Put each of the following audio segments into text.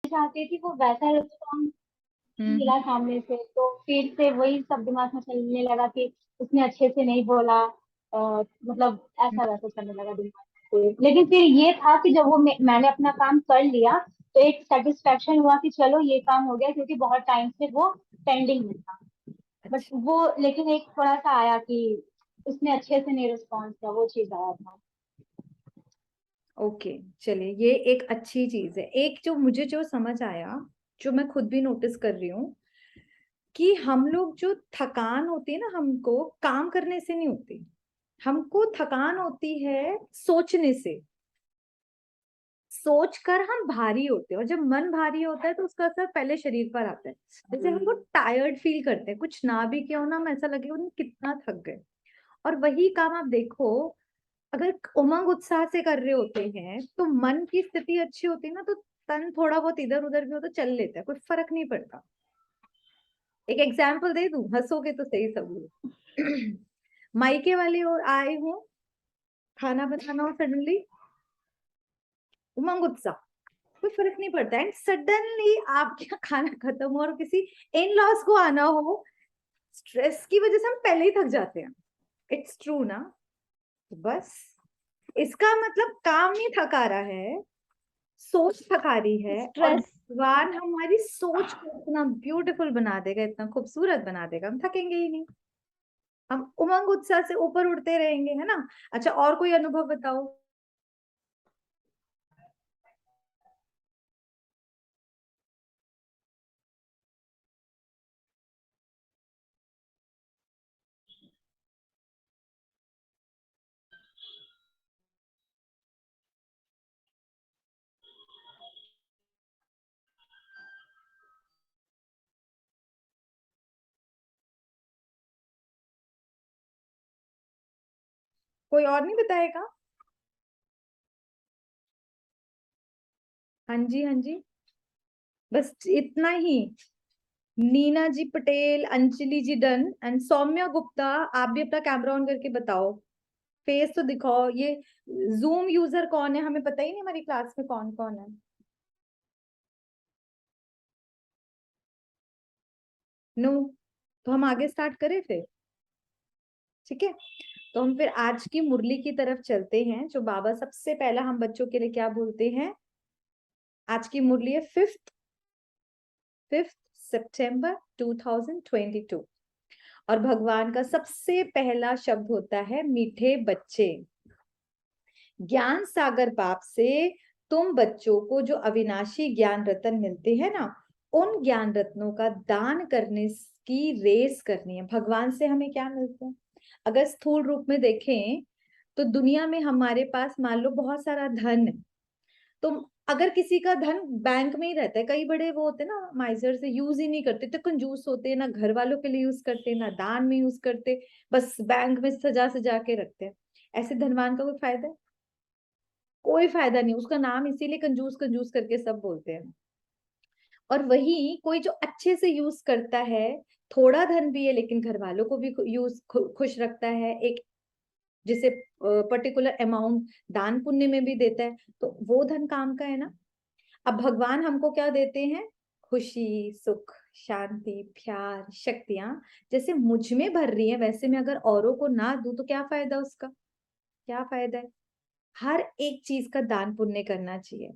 चाहती थी वो वैसा रिस्पॉन्स हम्म। मिला सामने से, तो फिर से वही सब दिमाग में चलने लगा कि उसने अच्छे से नहीं बोला। मतलब हम्म। ऐसा वैसा चलने लगा दिमाग में। लेकिन फिर ये था कि जब वो मैंने अपना काम कर लिया, तो एक सेटिस्फेक्शन हुआ कि चलो ये काम हो गया, क्योंकि बहुत टाइम से वो पेंडिंग में था। बट अच्छा। वो, लेकिन एक थोड़ा सा आया कि उसने अच्छे से नहीं रिस्पॉन्स किया, वो चीज आया था। ओके, चलिए ये एक अच्छी चीज है। एक जो मुझे जो समझ आया, जो मैं खुद भी नोटिस कर रही हूँ, कि हम लोग जो थकान होती है ना, हमको काम करने से नहीं होती, हमको थकान होती है सोचने से। सोच कर हम भारी होते हैं, और जब मन भारी होता है तो उसका असर पहले शरीर पर आता है। जैसे हमको टायर्ड फील करते हैं, कुछ ना भी किया हो ना, हम ऐसा लगे उन्हें कितना थक गए। और वही काम आप देखो, अगर उमंग उत्साह से कर रहे होते हैं तो मन की स्थिति अच्छी होती है ना, तो तन थोड़ा बहुत इधर उधर भी हो तो चल लेता है, कोई फर्क नहीं पड़ता। एक एग्जाम्पल दे दूं, हंसोगे तो सही सब लोग। मायके वाले और आए हो, खाना बनाना हो, सडनली उमंग उत्साह, कोई फर्क नहीं पड़ता। एंड सडनली आपका खाना खत्म हो और किसी इन लॉज को आना हो, स्ट्रेस की वजह से हम पहले ही थक जाते हैं। इट्स ट्रू ना। बस इसका मतलब काम नहीं थका रहा है, सोच थका रही है। और स्ट्रेस। भगवान हमारी सोच को इतना ब्यूटीफुल बना देगा, इतना खूबसूरत बना देगा, हम थकेंगे ही नहीं, हम उमंग उत्साह से ऊपर उड़ते रहेंगे, है ना। अच्छा, और कोई अनुभव बताओ। कोई और नहीं बताएगा? हाँ जी, हाँ जी, बस इतना ही। नीना जी पटेल, अंजलि जी डन, एंड सौम्या गुप्ता, आप भी अपना कैमरा ऑन करके बताओ, फेस तो दिखाओ। ये जूम यूजर कौन है, हमें पता ही नहीं हमारी क्लास में कौन कौन है। नो, तो हम आगे स्टार्ट करें फिर। ठीक है, तो हम फिर आज की मुरली की तरफ चलते हैं, जो बाबा सबसे पहला हम बच्चों के लिए क्या बोलते हैं। आज की मुरली है 5 सितंबर 2022, और भगवान का सबसे पहला शब्द होता है मीठे बच्चे। ज्ञान सागर बाप से तुम बच्चों को जो अविनाशी ज्ञान रत्न मिलते हैं ना, उन ज्ञान रत्नों का दान करने की रेस करनी है। भगवान से हमें क्या मिलता है? अगर स्थूल रूप में देखें तो दुनिया में हमारे पास मान लो बहुत सारा धन है, तो अगर किसी का धन बैंक में ही रहता है, कई बड़े वो होते हैं ना माइजर से, यूज ही नहीं करते, तो कंजूस होते हैं, ना घर वालों के लिए यूज करते, ना दान में यूज करते, बस बैंक में सजा सजा के रखते हैं। ऐसे धनवान का कोई फायदा है? कोई फायदा नहीं। उसका नाम इसीलिए कंजूस कंजूस करके सब बोलते हैं। और वही कोई जो अच्छे से यूज करता है, थोड़ा धन भी है लेकिन घर वालों को भी खुश रखता है, एक जिसे पर्टिकुलर अमाउंट दान पुण्य में भी देता है, तो वो धन काम का है ना। अब भगवान हमको क्या देते हैं? खुशी, सुख, शांति, प्यार, शक्तियां। जैसे मुझ में भर रही है, वैसे मैं अगर औरों को ना दूं तो क्या फायदा उसका? क्या फायदा है? हर एक चीज का दान पुण्य करना चाहिए।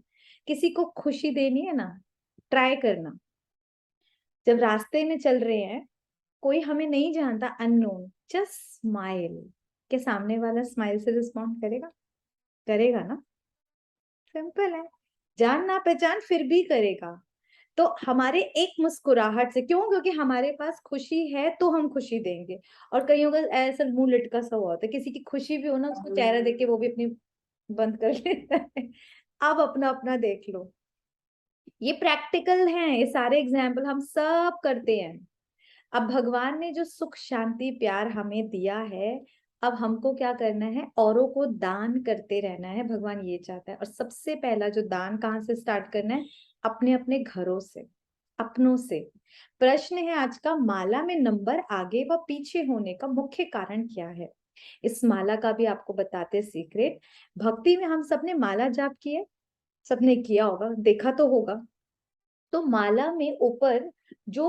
किसी को खुशी देनी है ना, ट्राई करना। जब रास्ते में चल रहे हैं, कोई हमें नहीं जानता, अननोन, जस्ट स्माइल, के सामने वाला स्माइल से रिस्पॉन्ड करेगा? करेगा ना। सिंपल है। जान ना पहचान फिर भी करेगा। तो हमारे एक मुस्कुराहट से, क्यों? क्योंकि हमारे पास खुशी है तो हम खुशी देंगे। और कईयों का ऐसा मुंह लटका सा हुआ होता है, किसी की खुशी भी हो ना, उसको चेहरा देख के वो भी अपनी बंद कर लेता है। अब अपना अपना देख लो। ये प्रैक्टिकल है, ये सारे एग्जाम्पल हम सब करते हैं। अब भगवान ने जो सुख, शांति, प्यार हमें दिया है, अब हमको क्या करना है? औरों को दान करते रहना है। भगवान ये चाहता है। और सबसे पहला जो दान कहाँ से स्टार्ट करना है? अपने अपने घरों से, अपनों से। प्रश्न है आज का, माला में नंबर आगे व पीछे होने का मुख्य कारण क्या है? इस माला का भी आपको बताते सीक्रेट। भक्ति में हम सबने माला जाप किए, सबने किया होगा, देखा तो होगा। तो माला में ऊपर जो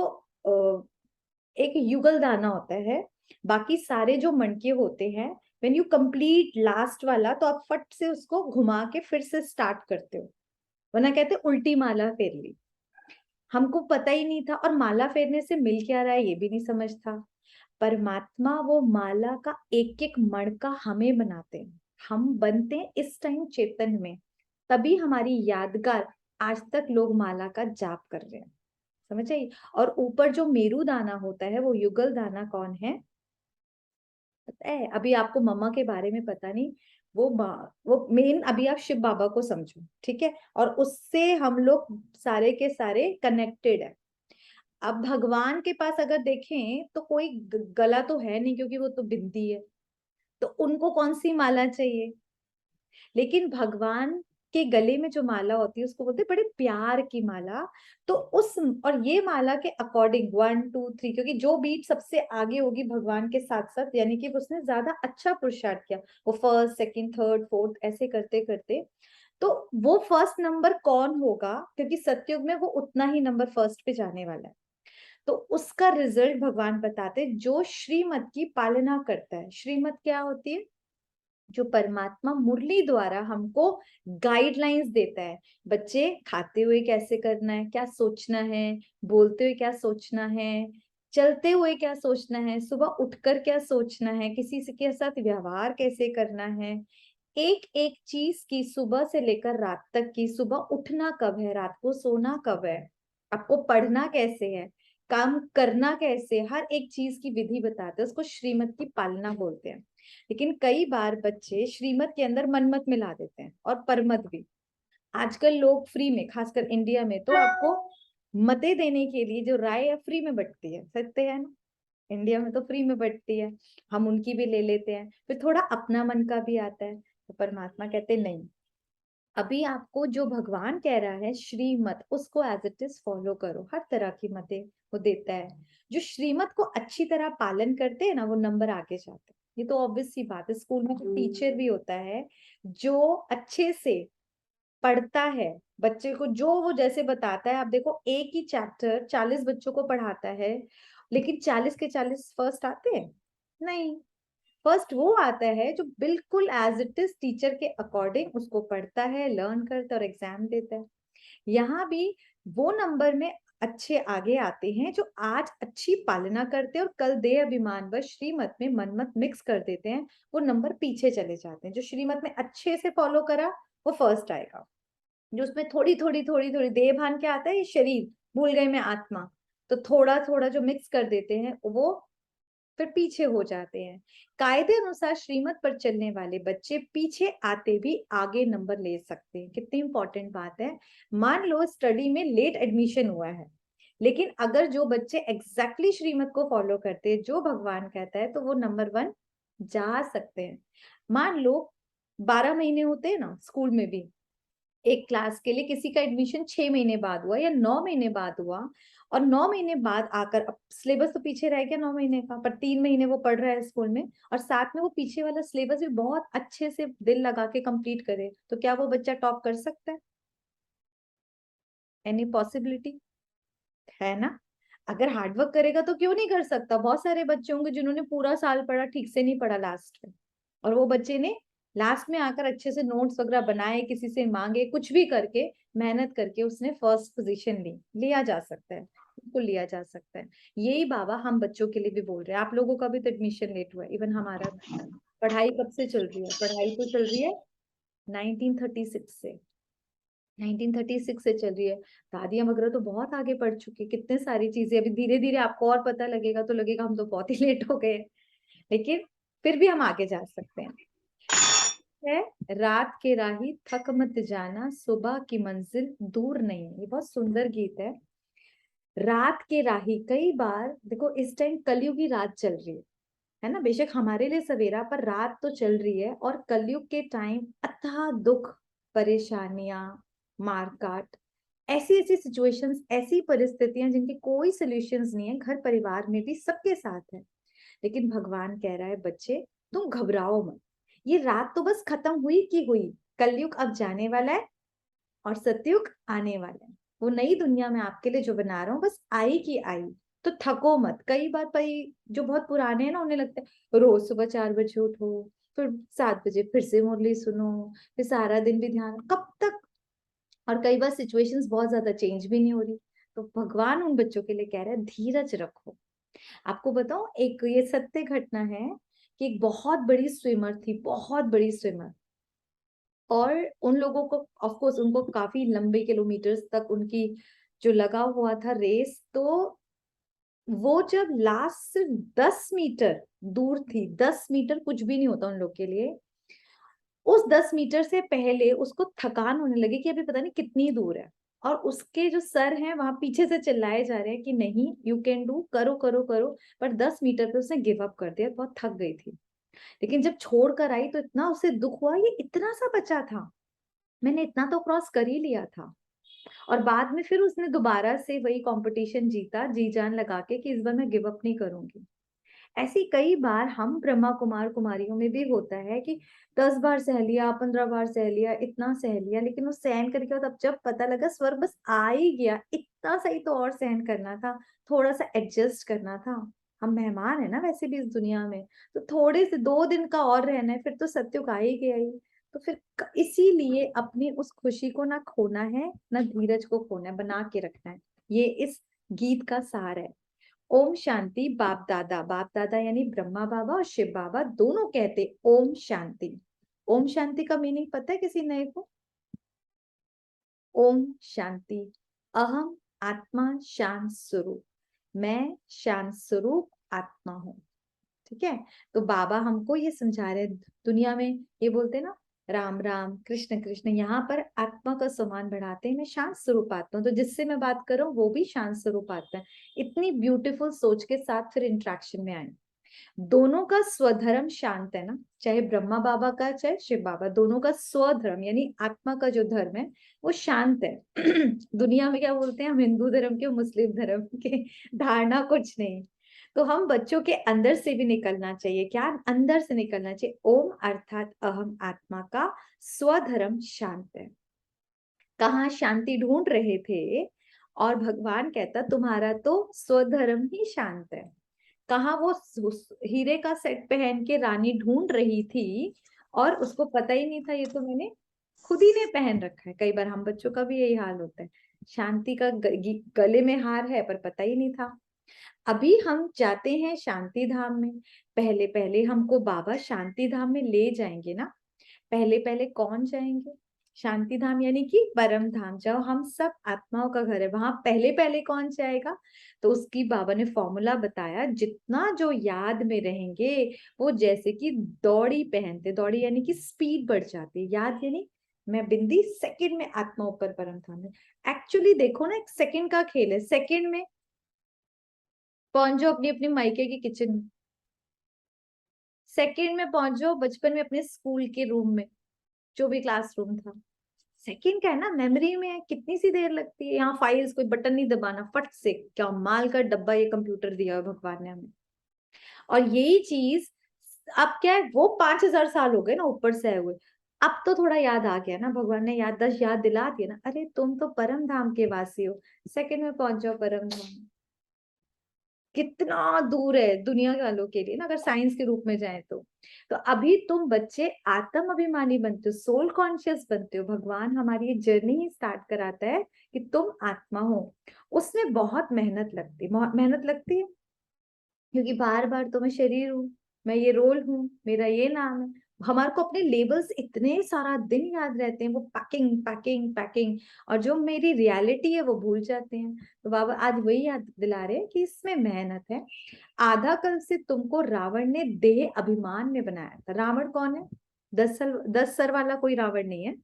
एक युगल दाना होता है, बाकी सारे जो मणके होते हैं, व्हेन यू कंप्लीट लास्ट वाला तो आप फट से उसको घुमा के फिर से स्टार्ट करते हो, वरना कहते उल्टी माला फेर ली। हमको पता ही नहीं था, और माला फेरने से मिल क्या रहा है ये भी नहीं समझ था। परमात्मा वो माला का एक एक मणका हमें बनाते हैं, हम बनते हैं इस टाइम चेतन में, तभी हमारी यादगार आज तक लोग माला का जाप कर रहे हैं, समझ आई। और ऊपर जो मेरू दाना होता है वो युगल दाना कौन है पता है? अभी आपको मम्मा के बारे में पता नहीं, वो मेन अभी आप शिव बाबा को समझो, ठीक है, और उससे हम लोग सारे के सारे कनेक्टेड है। अब भगवान के पास अगर देखें तो कोई गला तो है नहीं, क्योंकि वो तो बिंदी है, तो उनको कौन सी माला चाहिए। लेकिन भगवान के गले में जो माला होती है उसको बोलते हैं बड़े प्यार की माला। तो उस और ये माला के अकॉर्डिंग 1 2 3, क्योंकि जो बीट सबसे आगे होगी भगवान के साथ साथ, यानी कि उसने ज्यादा अच्छा पुरुषार्थ किया, वो फर्स्ट सेकंड थर्ड फोर्थ ऐसे करते करते, तो वो फर्स्ट नंबर कौन होगा, क्योंकि सतयुग में वो उतना ही नंबर फर्स्ट पे जाने वाला है। तो उसका रिजल्ट भगवान बताते जो श्रीमत की पालना करता है। श्रीमत क्या होती है? जो परमात्मा मुरली द्वारा हमको गाइडलाइंस देता है, बच्चे खाते हुए कैसे करना है, क्या सोचना है, बोलते हुए क्या सोचना है, चलते हुए क्या सोचना है, सुबह उठकर क्या सोचना है, किसी से के साथ व्यवहार कैसे करना है, एक एक चीज की, सुबह से लेकर रात तक की, सुबह उठना कब है, रात को सोना कब है, आपको पढ़ना कैसे है, काम करना कैसे, हर एक चीज की विधि बताते हैं, उसको श्रीमत की पालना बोलते हैं। लेकिन कई बार बच्चे श्रीमत के अंदर मनमत मिला देते हैं और परमत भी। आजकल लोग फ्री में, खासकर इंडिया में, तो आपको मते देने के लिए जो राय है फ्री में बंटती है, सत्य है ना, इंडिया में तो फ्री में बंटती है, हम उनकी भी ले लेते हैं, फिर थोड़ा अपना मन का भी आता है। तो परमात्मा कहते नहीं, अभी आपको जो भगवान कह रहा है श्रीमत, उसको एज इट इज फॉलो करो, हर तरह की मते वो देता है। जो श्रीमत को अच्छी तरह पालन करते हैं ना, वो नंबर आगे जाते हैं, ये तो ऑब्वियस सी बात है। स्कूल में जो टीचर भी होता है जो अच्छे से पढ़ता है बच्चे को, जो वो जैसे बताता है, आप देखो एक ही चैप्टर 40 बच्चों को पढ़ाता है, लेकिन 40 के 40 फर्स्ट आते हैं नहीं। फर्स्ट वो आता है जो बिल्कुल एज इट इज टीचर के अकॉर्डिंग उसको पढ़ता है, लर्न करता है और एग्जाम देता है। यहाँ भी वो नंबर में अच्छे आगे आते हैं जो आज अच्छी पालना करते हैं और कल देह अभिमान व श्रीमत में मनमत मिक्स कर देते हैं, वो नंबर पीछे चले जाते हैं। जो श्रीमत में अच्छे से फॉलो करा वो फर्स्ट आएगा, जो उसमें थोड़ी थोड़ी थोड़ी थोड़ी देह भान क्या आता है, ये शरीर भूल गए मैं आत्मा, तो थोड़ा थोड़ा जो मिक्स कर देते हैं वो फिर पीछे हो जाते हैं। कायदे अनुसार श्रीमत पर चलने वाले बच्चे पीछे आते भी आगे नंबर ले सकते हैं। कितनी इंपॉर्टेंट बात है। मान लो स्टडी में लेट एडमिशन हुआ है, लेकिन अगर जो बच्चे एग्जैक्टली श्रीमत को फॉलो करते हैं जो भगवान कहता है, तो वो नंबर 1 जा सकते हैं। मान लो 12 महीने होते हैं ना स्कूल में भी, एक क्लास के लिए किसी का एडमिशन 6 महीने बाद हुआ या 9 महीने बाद हुआ, और 9 महीने बाद आकर, अब सिलेबस तो पीछे रह गया 9 महीने का, पर 3 महीने वो पढ़ रहा है स्कूल में, और साथ में वो पीछे वाला सिलेबस भी बहुत अच्छे से दिल लगा के कंप्लीट करे, तो क्या वो बच्चा टॉप कर सकता है? एनी पॉसिबिलिटी है ना? अगर हार्डवर्क करेगा तो क्यों नहीं कर सकता। बहुत सारे बच्चे होंगे जिन्होंने पूरा साल पढ़ा, ठीक से नहीं पढ़ा लास्ट में, और वो बच्चे ने लास्ट में आकर अच्छे से नोट्स वगैरह बनाए, किसी से मांगे, कुछ भी करके मेहनत करके उसने फर्स्ट पोजीशन ली। लिया जा सकता है, बिल्कुल लिया जा सकता है। यही बाबा हम बच्चों के लिए भी बोल रहे हैं। आप लोगों का भी तो एडमिशन लेट हुआ है, इवन हमारा। पढ़ाई कब से चल रही है? पढ़ाई तो चल रही है 1936 से, 1936 से चल रही है। दादियां वगैरह तो बहुत आगे बढ़ चुकी है, कितने सारी चीजें अभी धीरे धीरे आपको और पता लगेगा, तो लगेगा हम तो बहुत ही लेट हो गए, लेकिन फिर भी हम आगे जा सकते हैं। है रात के राही थक मत जाना, सुबह की मंजिल दूर नहीं। ये बहुत सुंदर गीत है। रात के राही, कई बार देखो इस टाइम कलयुग की रात चल रही है ना, बेशक हमारे लिए सवेरा, पर रात तो चल रही है, और कलयुग के टाइम अथाह दुख, परेशानियां, मारकाट, ऐसी ऐसी सिचुएशंस, ऐसी परिस्थितियां जिनके कोई सॉल्यूशंस नहीं है, घर परिवार में भी सबके साथ है। लेकिन भगवान कह रहा है बच्चे तुम घबराओ मत, ये रात तो बस खत्म हुई की हुई, कलयुग अब जाने वाला है और सतयुग आने वाला है। वो नई दुनिया में आपके लिए जो बना रहा हूँ बस आई की आई, तो थको मत। कई बार जो बहुत पुराने हैं ना, उन्हें लगता है रोज सुबह 4 बजे उठो, फिर 7 बजे फिर से मुरली सुनो, फिर सारा दिन भी ध्यान, कब तक। और कई बार सिचुएशंस बहुत ज्यादा चेंज भी नहीं हो रही, तो भगवान उन बच्चों के लिए कह रहे हैं धीरज रखो। आपको बताओ, एक ये सत्य घटना है कि एक बहुत बड़ी स्विमर थी, बहुत बड़ी स्विमर, और उन लोगों को ऑफ कोर्स उनको काफी लंबे किलोमीटर्स तक उनकी जो लगा हुआ था रेस, तो वो जब लास्ट सिर्फ 10 मीटर दूर थी, 10 मीटर कुछ भी नहीं होता उन लोग के लिए, उस 10 मीटर से पहले उसको थकान होने लगी कि अभी पता नहीं कितनी दूर है, और उसके जो सर हैं वहां पीछे से चिल्लाए जा रहे हैं कि नहीं यू कैन डू, करो करो करो, पर 10 मीटर पे उसने गिव अप कर दिया, बहुत थक गई थी। लेकिन जब छोड़ कर आई तो इतना उसे दुख हुआ, ये इतना सा बचा था, मैंने इतना तो क्रॉस कर ही लिया था। और बाद में फिर उसने दोबारा से वही कंपटीशन जीता, जी जान लगा के कि इस बार मैं गिव अप नहीं करूंगी। ऐसी कई बार हम ब्रह्मा कुमार कुमारियों में भी होता है कि 10 बार सह लिया, 15 बार सह लिया, इतना सह लिया, लेकिन वो सहन करके तब जब पता लगा स्वर्ग बस आ ही गया, इतना सही तो और सहन करना था, थोड़ा सा एडजस्ट करना था। हम मेहमान है ना वैसे भी इस दुनिया में, तो थोड़े से 2 दिन का और रहना है, फिर तो सत्युग आ ही गया ही। तो फिर इसीलिए अपनी उस खुशी को ना खोना है, ना धीरज को खोना है, बना के रखना है। ये इस गीत का सार है। ओम शांति। बाप दादा यानी ब्रह्मा बाबा और शिव बाबा दोनों कहते ओम शांति। ओम शांति का मीनिंग पता है किसी नए को? ओम शांति, अहम आत्मा शांत स्वरूप, मैं शांत स्वरूप आत्मा हूँ। ठीक है, तो बाबा हमको ये समझा रहे, दुनिया में ये बोलते हैं ना राम राम कृष्ण कृष्ण, यहाँ पर आत्मा का सम्मान बढ़ाते हैं, मैं शांत स्वरूप आत्मा हूँ, तो जिससे मैं बात कर रहा हूँ वो भी शांत स्वरूप आता है। इतनी ब्यूटीफुल सोच के साथ फिर इंट्रैक्शन में आए। दोनों का स्वधर्म शांत है ना, चाहे ब्रह्मा बाबा का चाहे शिव बाबा, दोनों का स्वधर्म यानी आत्मा का जो धर्म है वो शांत है। दुनिया में क्या बोलते हैं, हम हिंदू धर्म के मुस्लिम धर्म के, धारणा कुछ नहीं। तो हम बच्चों के अंदर से भी निकलना चाहिए, क्या अंदर से निकलना चाहिए, ओम अर्थात अहम आत्मा का स्वधर्म शांत है। कहाँ शांति ढूंढ रहे थे, और भगवान कहता तुम्हारा तो स्वधर्म ही शांत है। कहाँ वो हीरे का सेट पहन के रानी ढूंढ रही थी, और उसको पता ही नहीं था ये तो मैंने खुद ही ने पहन रखा है। कई बार हम बच्चों का भी यही हाल होता है, शांति का गले में हार है पर पता ही नहीं था। अभी हम जाते हैं शांति धाम में, पहले पहले हमको बाबा शांति धाम में ले जाएंगे ना। पहले पहले कौन जाएंगे? शांति धाम यानी कि परम धाम, जहाँ हम सब आत्माओं का घर है, वहां पहले पहले कौन जाएगा? तो उसकी बाबा ने फॉर्मूला बताया, जितना जो याद में रहेंगे वो जैसे कि दौड़ी पहनते, दौड़ी यानी कि स्पीड बढ़ जाती है, याद यानी मैं बिंदी सेकंड में आत्मा ऊपर परम धाम में। एक्चुअली देखो ना, एक सेकंड का खेल है, सेकंड में पहुंच जाओ अपनी अपनी मायके की किचन में, सेकंड में पहुंच जाओ बचपन में अपने स्कूल के रूम में, जो भी क्लासरूम था। सेकंड का है ना, मेमोरी में कितनी सी देर लगती है, यहाँ फाइल्स कोई बटन नहीं दबाना, फट से क्या माल का डब्बा ये कंप्यूटर दिया है भगवान ने हमें। और यही चीज अब क्या है, वो 5,000 साल हो गए ना ऊपर से आए हुए, अब तो थोड़ा याद आ गया ना, भगवान ने याद दस याद दिला दिया ना, अरे तुम तो परम धाम के वासी हो, सेकंड में पहुंच जाओ परम धाम। कितना दूर है दुनिया वालों के लिए ना, अगर साइंस के रूप में जाए तो अभी तुम बच्चे आत्म अभिमानी बनते हो, सोल कॉन्शियस बनते हो, भगवान हमारी ये जर्नी ही स्टार्ट कराता है कि तुम आत्मा हो। उसमें बहुत मेहनत लगती है, बहुत मेहनत लगती है, क्योंकि बार बार तो मैं शरीर हूँ, मैं ये रोल हूँ, मेरा ये नाम है, हमारे को अपने लेबल्स इतने सारा दिन याद रहते हैं, वो पैकिंग पैकिंग पैकिंग, और जो मेरी रियलिटी है वो भूल जाते हैं। तो बाबा आज वही याद दिला रहे हैं कि इसमें मेहनत है। आधा कल से तुमको रावण ने देह अभिमान में बनाया था। रावण कौन है? 10 सर वाला कोई रावण नहीं है।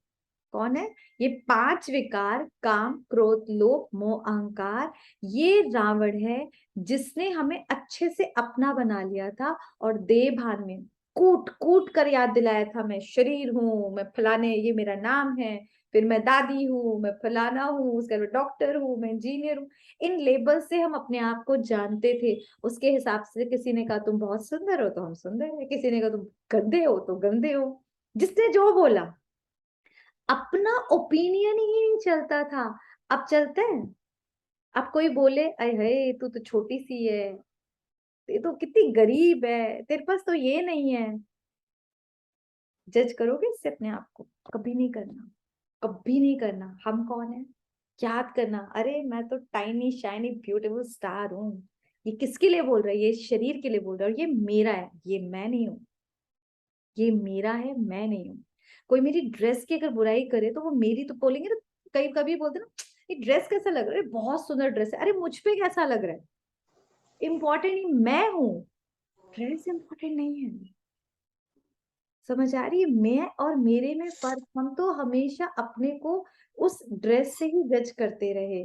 कौन है? ये 5 विकार, काम क्रोध लोभ मोह अहंकार, ये रावण है जिसने हमें अच्छे से अपना बना लिया था, और देह भान में कूट कूट कर याद दिलाया था, मैं शरीर हूँ, मैं फलाने, ये मेरा नाम है, फिर मैं दादी हूँ, मैं फलाना हूँ, उसके बाद डॉक्टर हूँ, मैं इंजीनियर हूँ। इन लेबल से हम अपने आप को जानते थे। उसके हिसाब से किसी ने कहा तुम बहुत सुंदर हो तो हम सुंदर है, किसी ने कहा तुम गंदे हो तो गंदे हो, जिसने जो बोला, अपना ओपिनियन ही नहीं चलता था, अब चलते हैं। अब कोई बोले अरे हे तू तो छोटी सी है, ये तो कितनी गरीब है, तेरे पास तो ये नहीं है, जज करोगे इससे अपने आप को? कभी नहीं करना, कभी नहीं करना। हम कौन है? याद करना, अरे मैं तो टाइनी शाइनी ब्यूटीफुल स्टार हूँ। ये किसके लिए बोल रहा है? ये शरीर के लिए बोल रहा है, और ये मेरा है, ये मैं नहीं हूँ। ये मेरा है, मैं नहीं हूँ। कोई मेरी ड्रेस की अगर बुराई करे तो वो मेरी तो बोलेंगे ना, कई कभी बोलते ना, ये ड्रेस कैसा लग रहा है, बहुत सुंदर ड्रेस है, अरे मुझ पे कैसा लग रहा है, इम्पोर्टेंट मैं हूँ, ड्रेस इम्पोर्टेंट नहीं है। समझ आ रही है? मैं और मेरे में फर्क। हम तो हमेशा अपने को उस ड्रेस से ही जज करते रहे,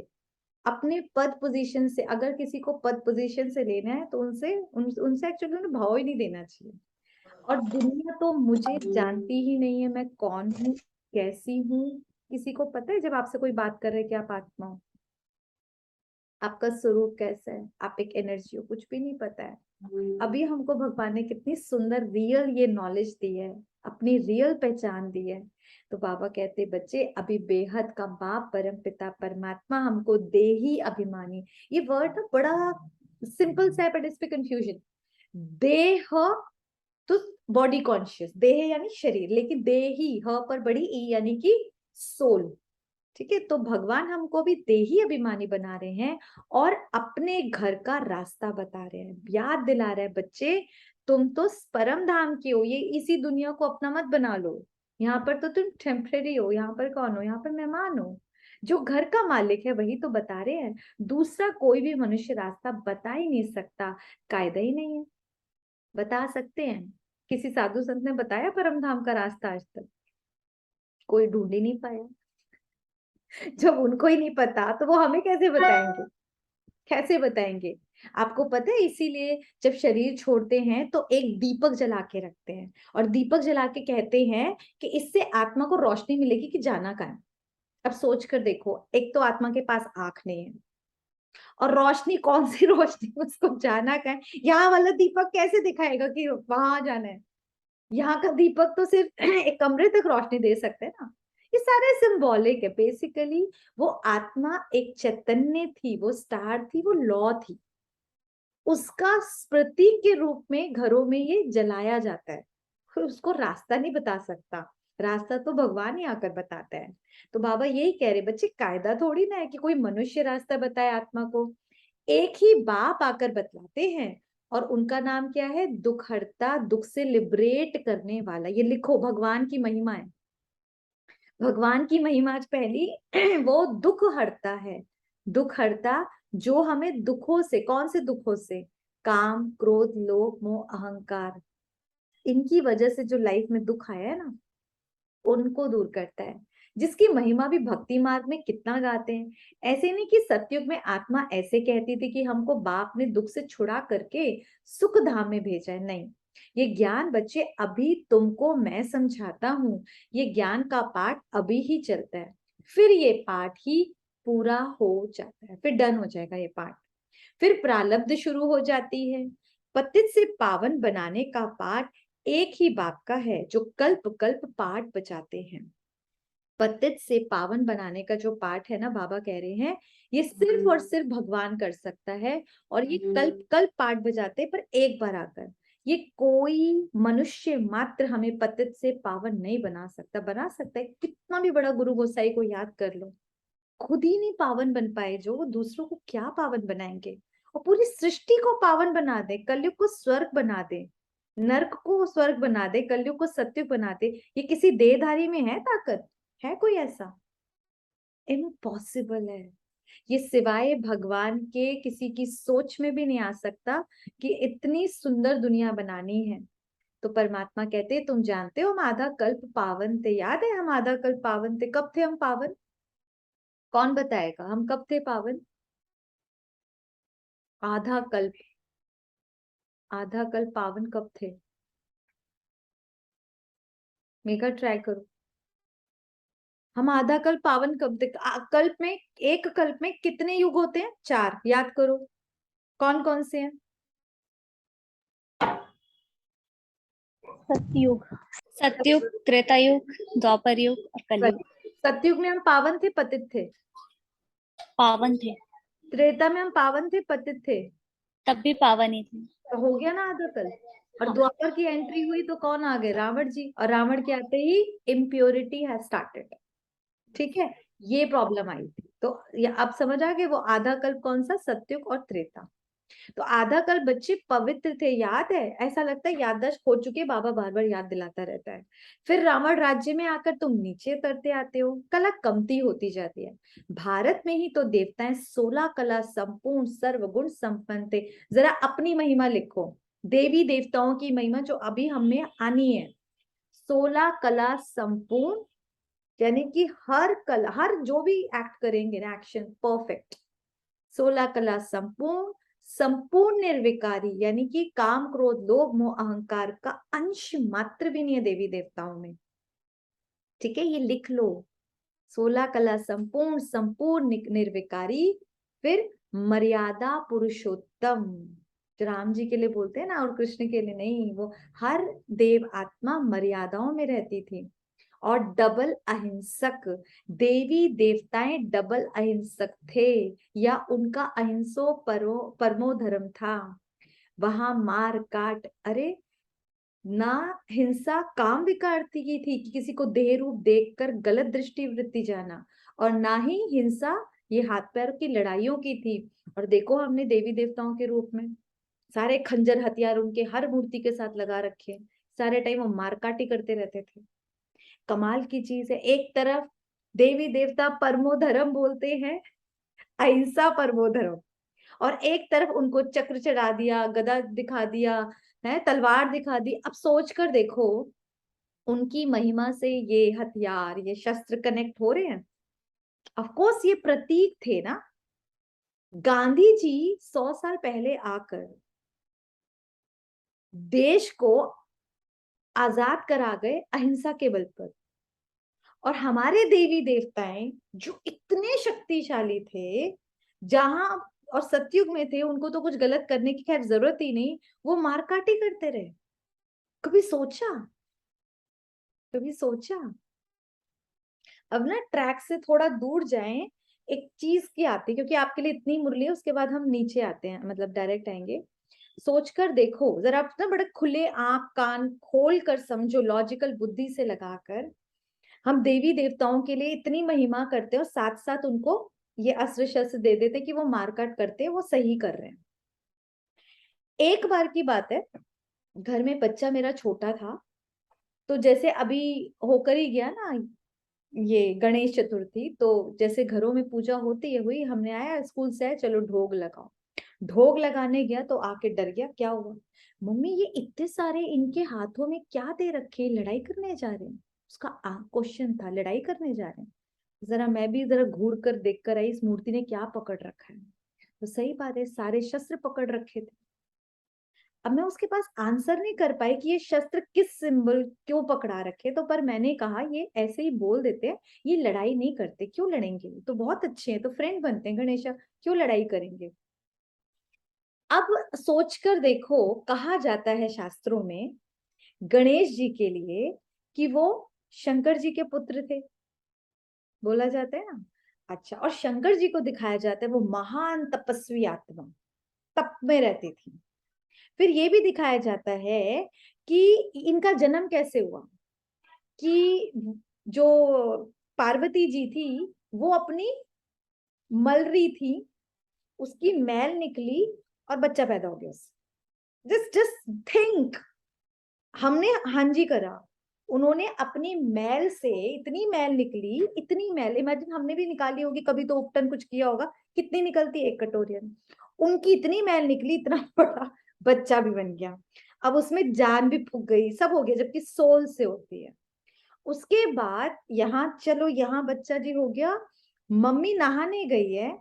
अपने पद पोजीशन से। अगर किसी को पद पोजीशन से लेना है तो उनसे एक्चुअली उन्हें भाव ही नहीं देना चाहिए। और दुनिया तो मुझे जानती ही नहीं है, मैं कौन हूँ, कैसी हूँ। किसी को पता है जब आपसे कोई बात कर रहा है कि आप आत्मा हो? आपका स्वरूप कैसा है? आप एक एनर्जी हो, कुछ भी नहीं पता है। अभी हमको भगवान ने कितनी सुंदर रियल ये नॉलेज दी है, अपनी रियल पहचान दी है। तो बाबा कहते बच्चे अभी बेहद का बाप परम पिता परमात्मा हमको देही अभिमानी, ये वर्ड ना बड़ा सिंपल सा है बट इस पे कंफ्यूजन। देह तो बॉडी कॉन्शियस, देह यानी शरीर, लेकिन देही ह पर बड़ी ई यानी कि सोल। ठीक है, तो भगवान हमको भी देही अभिमानी बना रहे हैं और अपने घर का रास्ता बता रहे हैं, याद दिला रहे हैं बच्चे तुम तो परम धाम के हो, ये इसी दुनिया को अपना मत बना लो। यहाँ पर तो तुम टेम्परेरी हो, यहाँ पर कौन हो? यहाँ पर मेहमान हो। जो घर का मालिक है वही तो बता रहे हैं, दूसरा कोई भी मनुष्य रास्ता बता ही नहीं सकता, कायदा ही नहीं है। बता सकते हैं? किसी साधु संत ने बताया परम धाम का रास्ता आज तक? कोई ढूंढ ही नहीं पाया। जब उनको ही नहीं पता तो वो हमें कैसे बताएंगे? कैसे बताएंगे? आपको पता है इसीलिए जब शरीर छोड़ते हैं तो एक दीपक जला के रखते हैं, और दीपक जला के कहते हैं कि इससे आत्मा को रोशनी मिलेगी कि जाना कहाँ है। अब सोच कर देखो, एक तो आत्मा के पास आंख नहीं है, और रोशनी कौन सी रोशनी, उसको जाना कहाँ है? यहाँ वाला दीपक कैसे दिखाएगा कि वहां जाना है? यहाँ का दीपक तो सिर्फ एक कमरे तक रोशनी दे सकते हैं ना। ये सारे सिंबॉलिक है बेसिकली। वो आत्मा एक चैतन्य थी, वो स्टार थी, वो लौ थी, उसका प्रतीक के रूप में घरों में ये जलाया जाता है। फिर उसको रास्ता नहीं बता सकता, रास्ता तो भगवान ही आकर बताता है। तो बाबा यही कह रहे बच्चे, कायदा थोड़ी ना है कि कोई मनुष्य रास्ता बताए आत्मा को, एक ही बाप आकर बतलाते हैं। और उनका नाम क्या है? दुख हरता, दुख से लिबरेट करने वाला। ये लिखो, भगवान की महिमा है। भगवान की महिमा आज पहली वो दुख हरता है। दुख हरता, जो हमें दुखों से, कौन से दुखों से? काम, क्रोध, लोभ, मोह, अहंकार, इनकी वजह से जो लाइफ में दुख आया है ना, उनको दूर करता है। जिसकी महिमा भी भक्ति मार्ग में कितना गाते हैं। ऐसे नहीं कि सतयुग में आत्मा ऐसे कहती थी कि हमको बाप ने दुख से छुड़ा करके सुख धाम में भेजा है, नहीं। ये ज्ञान बच्चे अभी तुमको मैं समझाता हूँ, ये ज्ञान का पाठ अभी ही चलता है, फिर ये पाठ ही पूरा हो जाता है, फिर डन हो जाएगा ये पाठ। फिर प्रारब्ध शुरू हो जाती है। पतित से पावन बनाने का पाठ एक ही बाप का है जो कल्प कल्प पाठ बचाते हैं। पतित से पावन बनाने का जो पाठ है ना, बाबा कह रहे हैं ये सिर्फ और सिर्फ भगवान कर सकता है। और ये कल्प कल्प पाठ बजाते हैं, पर एक बार आकर, ये कोई मनुष्य मात्र हमें पतित से पावन नहीं बना सकता। बना सकता है कितना भी बड़ा गुरु गोसाई को याद कर लो, खुद ही नहीं पावन बन पाए जो, वो दूसरों को क्या पावन बनाएंगे? और पूरी सृष्टि को पावन बना दे, कलयुग को स्वर्ग बना दे, नर्क को स्वर्ग बना दे, कलयुग को सत्युग बना दे, ये किसी देहधारी में है ताकत? है कोई ऐसा? इम्पॉसिबल है। ये सिवाय भगवान के किसी की सोच में भी नहीं आ सकता कि इतनी सुंदर दुनिया बनानी है। तो परमात्मा कहते तुम जानते हो हम आधा कल्प पावन थे, याद है हम आधा कल्प पावन थे? कब थे हम पावन? कौन बताएगा हम कब थे पावन? आधा कल्प, आधा कल्प पावन कब थे? मेगा ट्राई करो। हम आधा कल्प पावन कब थे? कल्प में, एक कल्प में कितने युग होते हैं? 4, याद करो कौन कौन से हैं? सतयुग। सतयुग, त्रेता युग, द्वापर युग और कलयुग। सतयुग में हम पावन थे, पतित थे? पावन थे। त्रेता में हम पावन थे, पतित थे? तब भी पावन ही थे। तो हो गया ना आधा कल। और हाँ। द्वापर की एंट्री हुई तो कौन आ गए? रावण जी। और रावण के आते ही इम्प्योरिटी हैज स्टार्टेड। ठीक है, ये प्रॉब्लम आई थी। तो ये अब समझ आ गए वो आधा कल्प कौन सा? सत्युग और त्रेता। तो आधा कल्प बच्चे पवित्र थे, याद है? ऐसा लगता है याददाश्त खो चुके, बाबा बार बार याद दिलाता रहता है। फिर रावण राज्य में आकर तुम नीचे उतरते आते हो, कला कमती होती जाती है। भारत में ही तो देवताएं 16 कला संपूर्ण सर्वगुण संपन्न थे। जरा अपनी महिमा लिखो, देवी देवताओं की महिमा जो अभी हमें आनी है। 16 कला संपूर्ण, यानी कि हर कला, हर जो भी एक्ट करेंगे ना, एक्शन परफेक्ट। 16 कला संपूर्ण, संपूर्ण निर्विकारी, यानी कि काम क्रोध लोभ मोह अहंकार का अंश मात्र भी नहीं है देवी देवताओं में। ठीक है, ये लिख लो। 16 कला संपूर्ण, संपूर्ण निर्विकारी, फिर मर्यादा पुरुषोत्तम, जो राम जी के लिए बोलते हैं ना, और कृष्ण के लिए नहीं। वो हर देव आत्मा मर्यादाओं में रहती थी। और डबल अहिंसक, देवी देवताएं डबल अहिंसक थे, या उनका अहिंसो परमो धर्म था। वहां मार काट, अरे ना हिंसा काम विकार की थी कि किसी को देह रूप देखकर गलत दृष्टि वृत्ति जाना, और ना ही हिंसा ये हाथ पैर की लड़ाइयों की थी। और देखो हमने देवी देवताओं के रूप में सारे खंजर हथियार उनके हर मूर्ति के साथ लगा रखे, सारे टाइम वो मारकाटी करते रहते थे। कमाल की चीज है, एक तरफ देवी देवता परमो धर्म बोलते हैं, अहिंसा परमो धर्म, और एक तरफ उनको चक्र चढ़ा दिया, गदा दिखा दिया है, तलवार दिखा दी। अब सोच कर देखो, उनकी महिमा से ये हथियार, ये शस्त्र कनेक्ट हो रहे हैं? ऑफ कोर्स ये प्रतीक थे ना। गांधी जी 100 साल पहले आकर देश को आजाद करा गए अहिंसा के बल पर, और हमारे देवी देवताएं जो इतने शक्तिशाली थे, जहां और सतयुग में थे, उनको तो कुछ गलत करने की खैर जरूरत ही नहीं, वो मारकाटी करते रहे। कभी सोचा? कभी सोचा? अब ना ट्रैक से थोड़ा दूर जाएं, एक चीज की आती है, क्योंकि आपके लिए इतनी मुरली है, उसके बाद हम नीचे आते हैं, मतलब डायरेक्ट आएंगे। सोचकर देखो जरा, आप ना बड़े खुले आंख कान खोल कर समझो, लॉजिकल बुद्धि से लगाकर। हम देवी देवताओं के लिए इतनी महिमा करते हैं और साथ साथ उनको ये अस्त्र शस्त्र दे देते कि वो मारकाट करते हैं, वो सही कर रहे हैं। एक बार की बात है, घर में बच्चा मेरा छोटा था, तो जैसे अभी होकर ही गया ना ये गणेश चतुर्थी, तो जैसे घरों में पूजा होती है हुई, हमने आया स्कूल से, चलो ढोग लगाओ। ढोग लगाने गया तो आके डर गया, क्या हुआ? मम्मी ये इतने सारे इनके हाथों में क्या दे रखे, लड़ाई करने जा रहे हैं? उसका क्वेश्चन था, लड़ाई करने जा रहे हैं? जरा मैं भी जरा घूर कर देख कर आई, इस मूर्ति ने क्या पकड़ रखा है। तो सही बात है, सारे शस्त्र पकड़ रखे थे। अब मैं उसके पास आंसर नहीं कर पाई कि ये शस्त्र किस सिंबल क्यों पकड़ा रखे, तो पर मैंने कहा ये ऐसे ही बोल देते हैं, ये लड़ाई नहीं करते, क्यों लड़ेंगे, तो बहुत अच्छे हैं, तो फ्रेंड बनते हैं गणेशा, क्यों लड़ाई करेंगे। अब सोचकर देखो, कहा जाता है शास्त्रों में गणेश जी के लिए कि वो शंकर जी के पुत्र थे, बोला जाता है ना। अच्छा, और शंकर जी को दिखाया जाता है वो महान तपस्वी आत्मा, तप में रहती थी। फिर ये भी दिखाया जाता है कि इनका जन्म कैसे हुआ, कि जो पार्वती जी थी वो अपनी मल रही थी, उसकी मैल निकली और बच्चा पैदा हो गया। जस्ट जस्ट थिंक, हमने हाँ जी करा, उन्होंने अपनी मैल से इतनी मैल निकली, इतनी मैल, इमेजिन हमने भी निकाली होगी कभी, तो उपटन कुछ किया होगा, कितनी निकलती है एक कटोरियन। उनकी इतनी मैल निकली, इतना बड़ा बच्चा भी बन गया, अब उसमें जान भी फूक गई, सब हो गया, जबकि सोल से होती है। उसके बाद यहाँ चलो, यहाँ बच्चा जी हो गया, मम्मी नहाने गई है,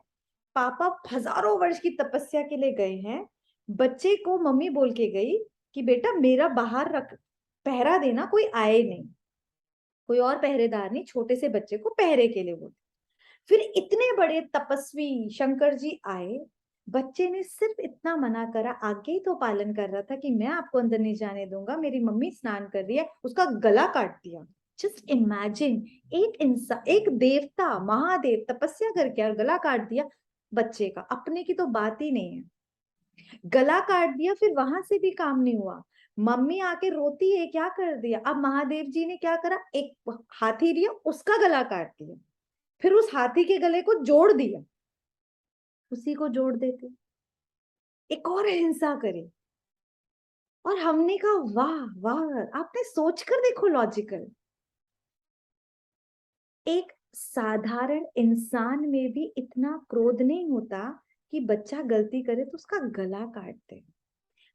पापा हजारों वर्ष की तपस्या के लिए गए हैं, बच्चे को मम्मी बोल के गई कि बेटा मेरा बाहर रख, पहरा देना, कोई आए नहीं, कोई और पहरेदार नहीं, छोटे से बच्चे को पहरे के लिए बोल। फिर इतने बड़े तपस्वी शंकर जी आए, बच्चे ने सिर्फ इतना मना करा, आगे ही तो पालन कर रहा था कि मैं आपको अंदर नहीं जाने दूंगा, मेरी मम्मी स्नान कर रही है, उसका गला काट दिया। जस्ट इमेजिन, एक इंसान, एक देवता, महादेव तपस्या करके और गला काट दिया बच्चे का, अपने की तो बात ही नहीं है, गला काट दिया। फिर वहां से भी काम नहीं हुआ, मम्मी आके रोती है, क्या कर दिया। अब महादेव जी ने क्या करा, एक हाथी लिया, उसका गला काट दिया, फिर उस हाथी के गले को जोड़ दिया, उसी को जोड़ देते, एक और हिंसा करे। और हमने कहा वाह वाह, आपने सोचकर देखो लॉजिकल। एक साधारण इंसान में भी इतना क्रोध नहीं होता कि बच्चा गलती करे तो उसका गला काट दे।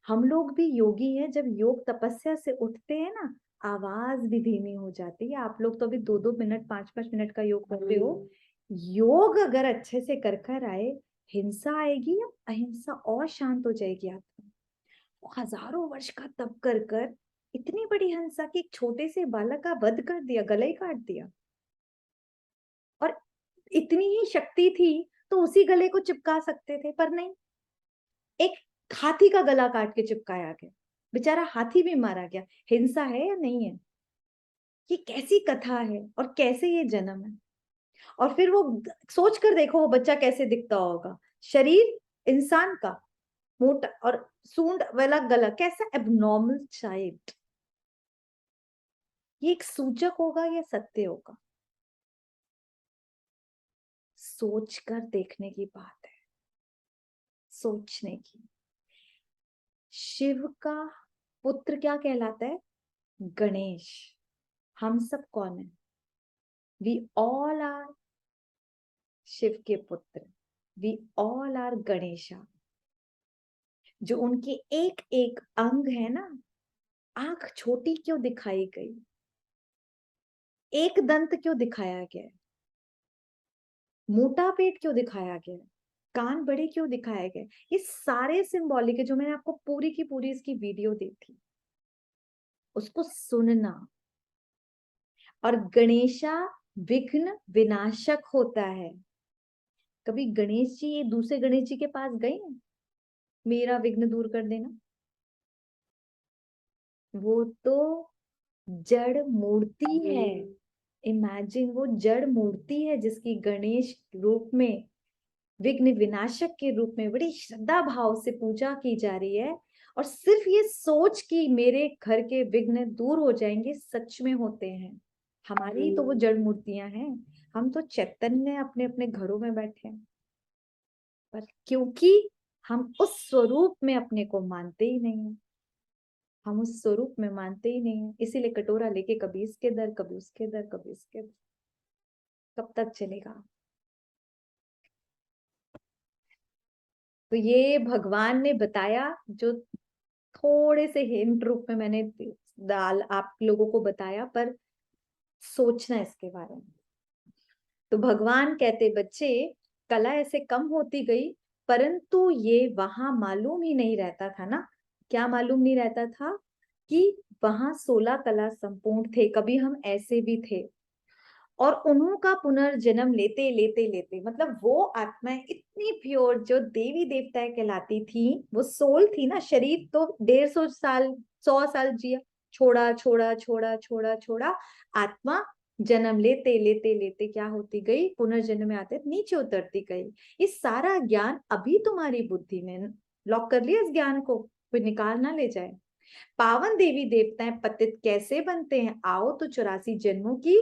हम लोग भी योगी हैं, जब योग तपस्या से उठते हैं ना, आवाज भी धीमी हो जाती है। आप लोग तो अभी 2-2 मिनट 5-5 मिनट का योग करते हो। योग अगर अच्छे से कर कर आए, हिंसा आएगी या अहिंसा और शांत हो जाएगी आत्मा। हजारों वर्ष का तप कर कर इतनी बड़ी हिंसा की एक छोटे से बालक का वध कर दिया, गला ही काट दिया। और इतनी ही शक्ति थी तो उसी गले को चिपका सकते थे, पर नहीं, एक हाथी का गला काट के चिपकाया गया, बेचारा हाथी भी मारा गया। हिंसा है या नहीं है? ये कैसी कथा है और कैसे ये जन्म है। और फिर वो सोच कर देखो वो बच्चा कैसे दिखता होगा, शरीर इंसान का मोटा और सूंड वाला गला, कैसा एबनॉर्मल चाइल्ड। ये एक सूचक होगा या सत्य होगा? सोचकर देखने की बात है, सोचने की। शिव का पुत्र क्या कहलाता है? गणेश। हम सब कौन है? वी ऑल आर शिव के पुत्र, वी ऑल आर गणेशा। जो उनके एक एक अंग है ना, आंख छोटी क्यों दिखाई गई, एक दंत क्यों दिखाया गया, मोटा पेट क्यों दिखाया गया, कान बड़े क्यों दिखाए गए, ये सारे सिंबॉलिक है। जो मैंने आपको पूरी की पूरी इसकी वीडियो दी थी, उसको सुनना। और गणेशा विघ्न विनाशक होता है। कभी गणेश जी ये दूसरे गणेश जी के पास गए हैं, मेरा विघ्न दूर कर देना? वो तो जड़ मूर्ति है। इमेजिन, वो जड़ मूर्ति है जिसकी गणेश रूप में, विघ्न विनाशक के रूप में बड़ी श्रद्धा भाव से पूजा की जा रही है। और सिर्फ ये सोच कि मेरे घर के विघ्न दूर हो जाएंगे, सच में होते हैं। हमारी तो वो जड़ मूर्तियां हैं, हम तो चैतन्य अपने अपने घरों में बैठे हैं। पर क्योंकि हम उस स्वरूप में अपने को मानते ही नहीं है, हम उस स्वरूप में मानते ही नहीं है, इसीलिए कटोरा लेके कभी इसके दर, कभी उसके दर, कभी इसके दर। कब तक चलेगा? तो ये भगवान ने बताया, जो थोड़े से हिंट रूप में मैंने डाल आप लोगों को बताया, पर सोचना इसके बारे में। तो भगवान कहते, बच्चे कला ऐसे कम होती गई, परंतु ये वहां मालूम ही नहीं रहता था ना। क्या मालूम नहीं रहता था? कि वहां 16 कला संपूर्ण थे, कभी हम ऐसे भी थे। और उन्हों का पुनर्जन्म लेते लेते लेते, मतलब वो आत्माएं इतनी प्योर जो देवी देवताएं कहलाती थी, वो सोल थी ना, शरीर तो 150 साल 100 साल जिया, छोड़ा छोड़ा छोड़ा छोड़ा छोड़ा, आत्मा जन्म लेते लेते लेते क्या होती गई, पुनर्जन्म में आते नीचे उतरती गई। ये सारा ज्ञान अभी तुम्हारी बुद्धि में लॉक कर लिया, इस ज्ञान को कोई निकाल ना ले जाए। पावन देवी देवताएं पतित कैसे बनते हैं, आओ तो 84 जन्मों की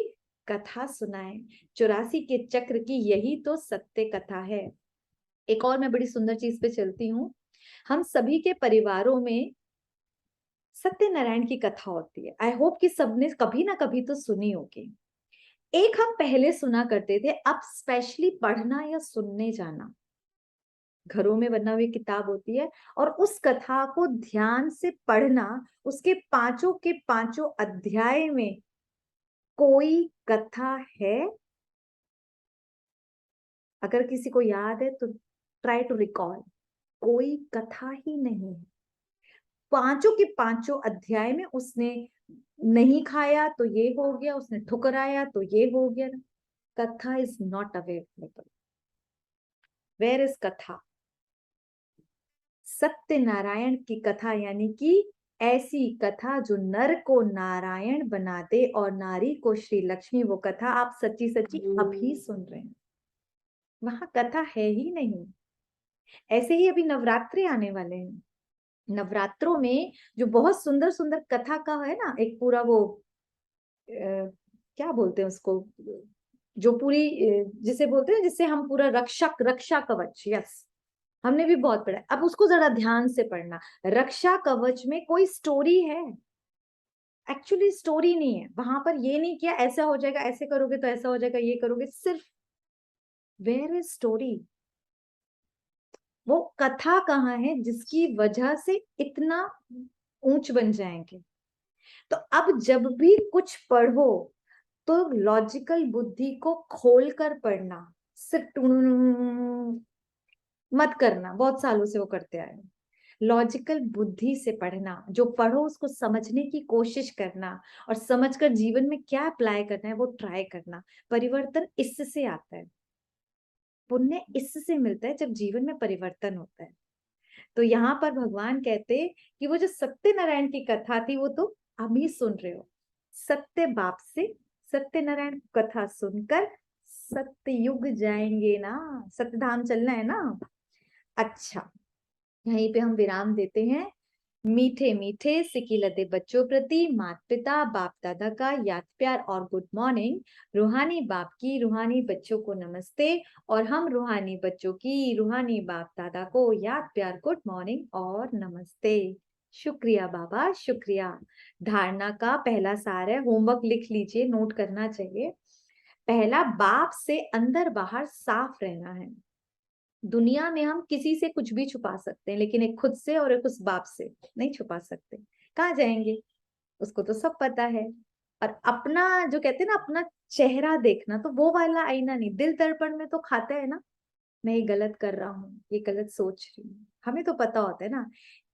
कथा सुनाए। 84 के चक्र की यही तो सत्य कथा है। एक और मैं बड़ी सुंदर चीज पे चलती हूँ। हम सभी के परिवारों में सत्यनारायण की कथा होती है। आई होप कि सबने कभी ना कभी तो सुनी होगी। एक हम पहले सुना करते थे, अब स्पेशली पढ़ना या सुनने जाना, घरों में बना हुई किताब होती है, और उस कथा को ध्यान से पढ़ना। उसके पांचों के पांचों अध्याय में कोई कथा है? अगर किसी को याद है तो ट्राई टू रिकॉल। कोई कथा ही नहीं है। पांचों के पांचों अध्याय में उसने नहीं खाया तो ये हो गया, उसने ठुकराया तो ये हो गया। Katha is not available. Where is katha? Satyanarayan की कथा, यानी कि ऐसी कथा जो नर को नारायण बना दे और नारी को श्री लक्ष्मी, वो कथा आप सच्ची सच्ची अभी सुन रहे हैं, वहां कथा है ही नहीं। ऐसे ही अभी नवरात्रि आने वाले हैं, नवरात्रों में जो बहुत सुंदर सुंदर कथा का है ना, एक पूरा वो क्या बोलते हैं उसको, जो पूरी जिसे बोलते हैं, जिससे हम पूरा रक्षा कवच, यस, हमने भी बहुत पढ़ा है। अब उसको जरा ध्यान से पढ़ना। रक्षा कवच में कोई स्टोरी है? एक्चुअली स्टोरी नहीं है वहां पर। ये नहीं किया ऐसा हो जाएगा, ऐसे करोगे तो ऐसा हो जाएगा, ये करोगे, सिर्फ वेयर इज स्टोरी? वो कथा कहाँ है जिसकी वजह से इतना ऊंच बन जाएंगे? तो अब जब भी कुछ पढ़ो तो लॉजिकल बुद्धि को खोल कर पढ़ना, सिर्फ मत करना। बहुत सालों से वो करते आए। लॉजिकल बुद्धि से पढ़ना, जो पढ़ो उसको समझने की कोशिश करना, और समझकर जीवन में क्या अप्लाई करना है वो ट्राई करना। परिवर्तन इससे आता है, पुण्य इससे मिलता है जब जीवन में परिवर्तन होता है। तो यहाँ पर भगवान कहते कि वो जो सत्यनारायण की कथा थी वो तो अभी सुन रहे हो। सत्य बाप से सत्यनारायण कथा सुनकर सत्ययुग जाएंगे ना, सत्यधाम चलना है ना। अच्छा, यहीं पे हम विराम देते हैं। मीठे मीठे सिकिलते बच्चों प्रति माता पिता बाप दादा का याद प्यार और गुड मॉर्निंग। रूहानी बाप की रूहानी बच्चों को नमस्ते, और हम रूहानी बच्चों की रूहानी बाप दादा को याद प्यार गुड मॉर्निंग और नमस्ते। शुक्रिया बाबा, शुक्रिया। धारणा का पहला सार है, होमवर्क लिख लीजिए, नोट करना चाहिए। पहला, बाप से अंदर बाहर साफ रहना है। दुनिया में हम किसी से कुछ भी छुपा सकते हैं, लेकिन एक खुद से और एक उस बाप से नहीं छुपा सकते। कहाँ जाएंगे, उसको तो सब पता है। और अपना जो कहते हैं ना, अपना चेहरा देखना, तो वो वाला आईना नहीं। दिल दर्पण में तो खाता है ना, मैं ये गलत कर रहा हूँ, ये गलत सोच रही हूँ, हमें तो पता होता है ना।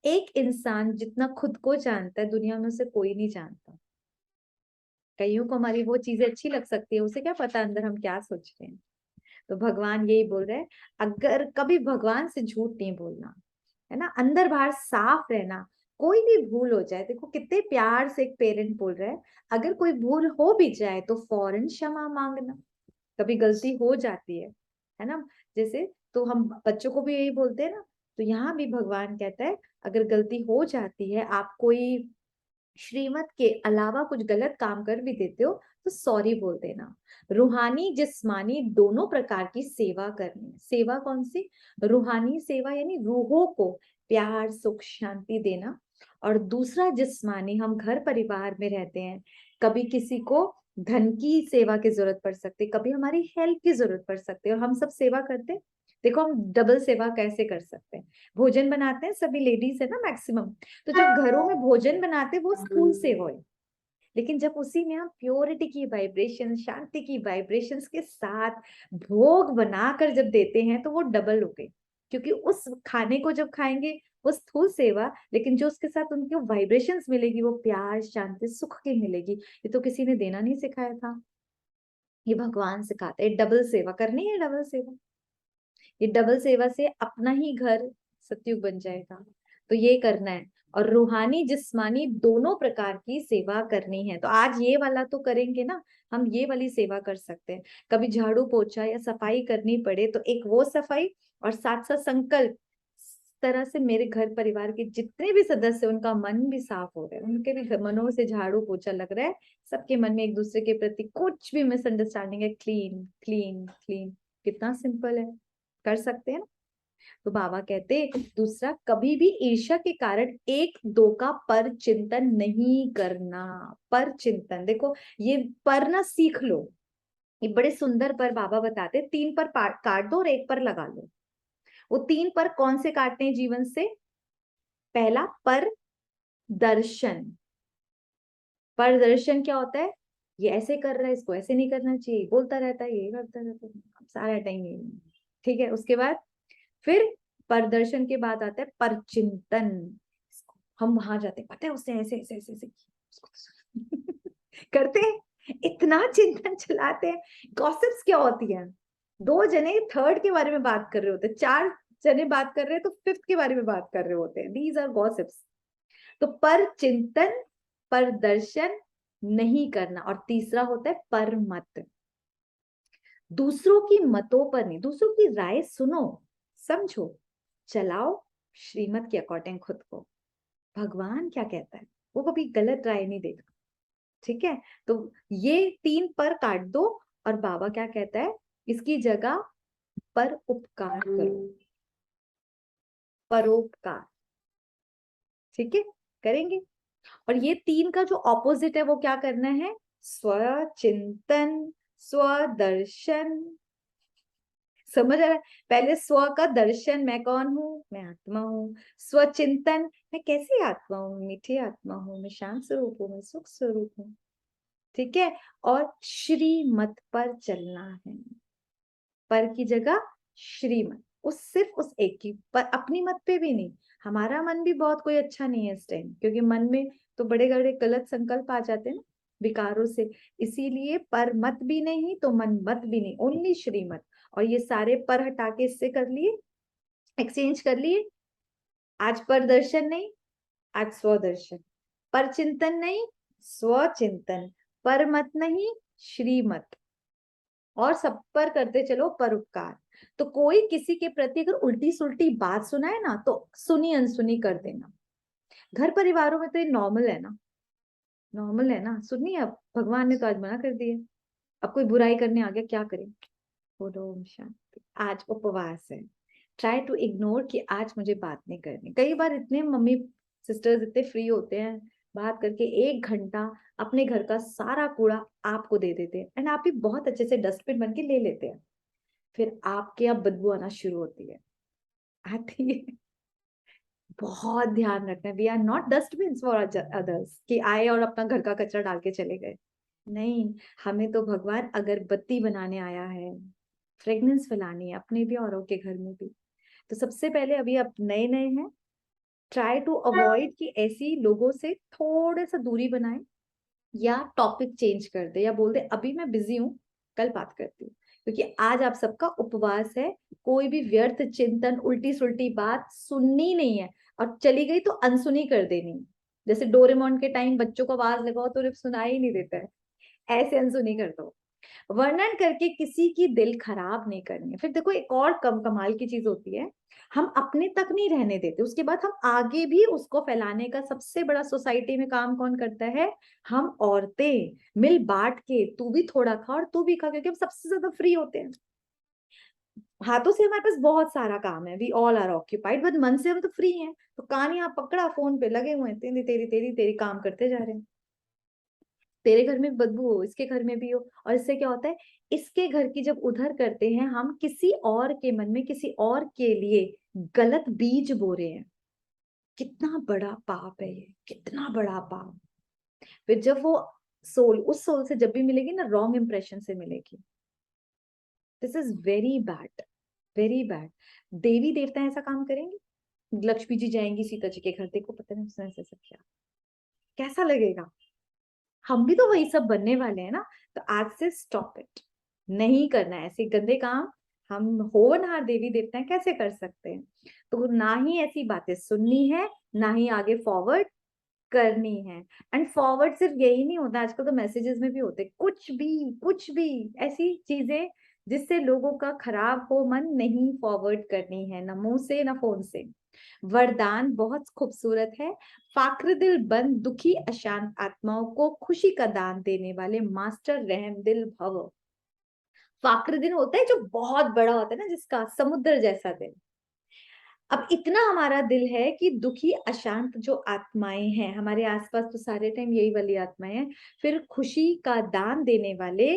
एक इंसान जितना खुद को जानता है दुनिया में उसे कोई नहीं जानता। कईयों को हमारी वो चीजें अच्छी लग सकती है, उसे क्या पता अंदर हम क्या सोच रहे हैं। तो भगवान यही बोल रहे हैं, अगर कभी भगवान से झूठ नहीं बोलना है ना, अंदर बाहर साफ रहना। कोई भी भूल हो जाए, देखो कितने प्यार से एक पेरेंट बोल रहा है, अगर कोई भूल हो भी जाए तो फौरन क्षमा मांगना। कभी गलती हो जाती है ना, जैसे तो हम बच्चों को भी यही बोलते हैं ना। तो यहाँ भी भगवान कहता है, अगर गलती हो जाती है, आप कोई श्रीमत के अलावा कुछ गलत काम कर भी देते हो तो सॉरी बोल देना। रूहानी जिस्मानी दोनों प्रकार की सेवा करनी। सेवा कौन सी? रूहानी सेवा, यानी रूहों को प्यार सुख शांति देना। और दूसरा जिस्मानी, हम घर परिवार में रहते हैं, कभी किसी को धन की सेवा की जरूरत पड़ सकती है, कभी हमारी हेल्प की जरूरत पड़ सकती है, और हम सब सेवा करते हैं। देखो हम डबल सेवा कैसे कर सकते हैं। भोजन बनाते हैं, सभी लेडीज है ना मैक्सिमम, तो जब घरों में भोजन बनाते वो स्थूल सेवा है, लेकिन जब उसी में हम प्योरिटी की वाइब्रेशन, शांति की वाइब्रेशंस के साथ भोग बनाकर जब देते हैं तो वो डबल हो गई। क्योंकि उस खाने को जब खाएंगे वो स्थूल सेवा, लेकिन जो उसके साथ उनकी वाइब्रेशंस मिलेगी वो प्यार शांति सुख की मिलेगी। ये तो किसी ने देना नहीं सिखाया था, ये भगवान सिखाते हैं। डबल सेवा करनी है, डबल सेवा। ये डबल सेवा से अपना ही घर सतयुग बन जाएगा। तो ये करना है, और रूहानी जिस्मानी दोनों प्रकार की सेवा करनी है। तो आज ये वाला तो करेंगे ना, हम ये वाली सेवा कर सकते हैं। कभी झाड़ू पोछा या सफाई करनी पड़े तो एक वो सफाई, और साथ साथ संकल्प, तरह से मेरे घर परिवार के जितने भी सदस्य उनका मन भी साफ हो रहा है, उनके भी मनों से झाड़ू पोछा लग रहा है, सबके मन में एक दूसरे के प्रति कुछ भी मिसअंडरस्टैंडिंग है, क्लीन क्लीन क्लीन। कितना सिंपल है, कर सकते हैं ना। तो बाबा कहते दूसरा, कभी भी ईर्ष्या के कारण एक दो का पर चिंतन नहीं करना। पर चिंतन, देखो ये पर ना सीख लो, ये बड़े सुंदर पर बाबा बताते, 3 पर काट दो और 1 पर लगा लो। वो 3 पर कौन से काटते हैं जीवन से? पहला पर दर्शन। पर दर्शन क्या होता है? ये ऐसे कर रहा है, इसको ऐसे नहीं करना चाहिए, बोलता रहता है, ये करता रहता है सारा टाइम, ठीक है। उसके बाद फिर प्रदर्शन के बाद आता है परचिंतन। हम वहां जाते हैं, पता है उसने ऐसे ऐसे ऐसे ऐसे करते हैं, इतना चिंतन चलाते हैं। गॉसिप्स क्या होती है? 2 जने थर्ड के बारे में बात कर रहे होते हैं, 4 जने बात कर रहे हैं तो 5th के बारे में बात कर रहे होते हैं। These are gossips. तो पर चिंतन, पर दर्शन नहीं करना। और तीसरा होता है पर मत, दूसरों की मतों पर नहीं, दूसरों की राय सुनो, समझो, चलाओ श्रीमत के अकॉर्डिंग खुद को। भगवान क्या कहता है, वो कभी गलत राय नहीं देगा। ठीक है, तो ये 3 पर काट दो, और बाबा क्या कहता है, इसकी जगह पर उपकार करो, परोपकार। ठीक है, करेंगे। और ये 3 का जो ऑपोजिट है वो क्या करना है, स्वचिंतन, स्वदर्शन। समझ आ रहा है? पहले स्व का दर्शन, मैं कौन हूँ, मैं आत्मा हूँ। स्वचिंतन, मैं कैसी आत्मा हूँ, मीठी आत्मा हूँ, मैं शांत स्वरूप हूँ, मैं सुख स्वरूप हूँ। ठीक है, और श्रीमत पर चलना है, पर की जगह श्रीमत, उस सिर्फ उस एक की, पर अपनी मत पे भी नहीं। हमारा मन भी बहुत कोई अच्छा नहीं है इस टाइम, क्योंकि मन में तो बड़े बड़े गलत संकल्प आ जाते हैं ना, विकारों से। इसीलिए पर मत भी नहीं तो मन मत भी नहीं, ओनली श्रीमत। और ये सारे पर हटा के इससे कर लिए, एक्सचेंज कर लिए। आज पर दर्शन नहीं, आज स्वदर्शन। पर चिंतन नहीं, स्वचिंतन। पर मत नहीं, श्रीमत। और सब पर करते चलो परोपकार। तो कोई किसी के प्रति अगर उल्टी सुल्टी बात सुनाए ना, तो सुनी अनसुनी कर देना। घर परिवारों में तो ये नॉर्मल है ना, नॉर्मल है ना, सुनिए। अब भगवान ने तो आज मना कर दिया, अब कोई बुराई करने आ गया, क्या करें। बोलो ओम शांति। आज उपवास है, ट्राई टू इग्नोर कि आज मुझे बात नहीं करनी। कई बार इतने मम्मी सिस्टर्स इतने फ्री होते हैं, बात करके 1 घंटा अपने घर का सारा कूड़ा आपको दे देते हैं, एंड आप भी बहुत अच्छे से डस्टबिन बन के ले लेते हैं। फिर आपके अब बदबू आना शुरू होती है, आती है। बहुत ध्यान रखना, we are not dustbin for others कि आए और अपना घर का कचरा डाल के चले गए। नहीं, हमें तो भगवान अगरबत्ती बनाने आया है, फ्रेग्रेंस फैलानी है अपने भी औरों के घर में भी। तो सबसे पहले, अभी आप नए नए हैं, ट्राई टू अवॉइड कि ऐसी लोगों से थोड़ा सा दूरी बनाए, या टॉपिक चेंज कर दे, या बोल दे अभी मैं बिजी हूँ, कल बात करती हूँ। क्योंकि आज आप सबका उपवास है, कोई भी व्यर्थ चिंतन, उल्टी सुल्टी बात सुननी नहीं है, और चली गई तो अनसुनी कर देनी। जैसे डोरेमोन के टाइम बच्चों को आवाज लगाओ तो सुनाई ही नहीं देता है, ऐसे अनसुनी कर दो। वर्णन करके किसी की दिल खराब नहीं करनी है। फिर देखो, एक और कमाल की चीज होती है, हम अपने तक नहीं रहने देते, उसके बाद हम आगे भी उसको फैलाने का सबसे बड़ा सोसाइटी में काम कौन करता है, हम औरतें। मिल बांट के, तू भी थोड़ा खा और तू भी खा, क्योंकि हम सबसे ज्यादा फ्री होते हैं। हाथों से हमारे पास बहुत सारा काम है, we all are occupied, but मन से हम तो फ्री हैं। तो कान यहाँ पकड़ा, फोन पे लगे हुए हैं, तेरी तेरी तेरी तेरी काम करते जा रहे हैं। तेरे घर में बदबू हो, इसके घर में भी हो, और इससे क्या होता है, इसके घर की जब उधर करते हैं हम, किसी और के मन में किसी और के लिए गलत बीज बो रहे हैं। कितना बड़ा पाप है ये, कितना बड़ा पाप। फिर जब वो सोल उस सोल से जब भी मिलेगी ना, रॉन्ग इंप्रेशन से मिलेगी। This is very bad, very bad. देवी देवता ऐसा काम करेंगे, लक्ष्मी जी जाएंगी सीता जी के घर, देखो पता नहीं उसने ऐसा किया, कैसा लगेगा। हम भी तो वही सब बनने वाले हैं ना। तो आज से स्टॉप इट, नहीं करना है ऐसे गंदे काम। हम होनहार देवी देवता हैं, कैसे कर सकते हैं। तो ना ही ऐसी बातें सुननी है, ना ही आगे फॉरवर्ड करनी है। एंड फॉरवर्ड सिर्फ यही नहीं होता, आजकल तो मैसेजेस में भी होते, कुछ भी ऐसी चीजें जिससे लोगों का खराब हो मन, नहीं फॉरवर्ड करनी है, ना मुंह से ना फोन से। वरदान बहुत खूबसूरत है, फाक्र दिल बन दुखी अशांत आत्माओं को खुशी का दान देने वाले मास्टर रहम दिल भव। फाक्र दिल होता है जो बहुत बड़ा होता है ना, जिसका समुद्र जैसा दिल। अब इतना हमारा दिल है कि दुखी अशांत जो आत्माएं हैं हमारे आसपास, तो सारे टाइम यही वाली आत्माएं हैं। फिर खुशी का दान देने वाले,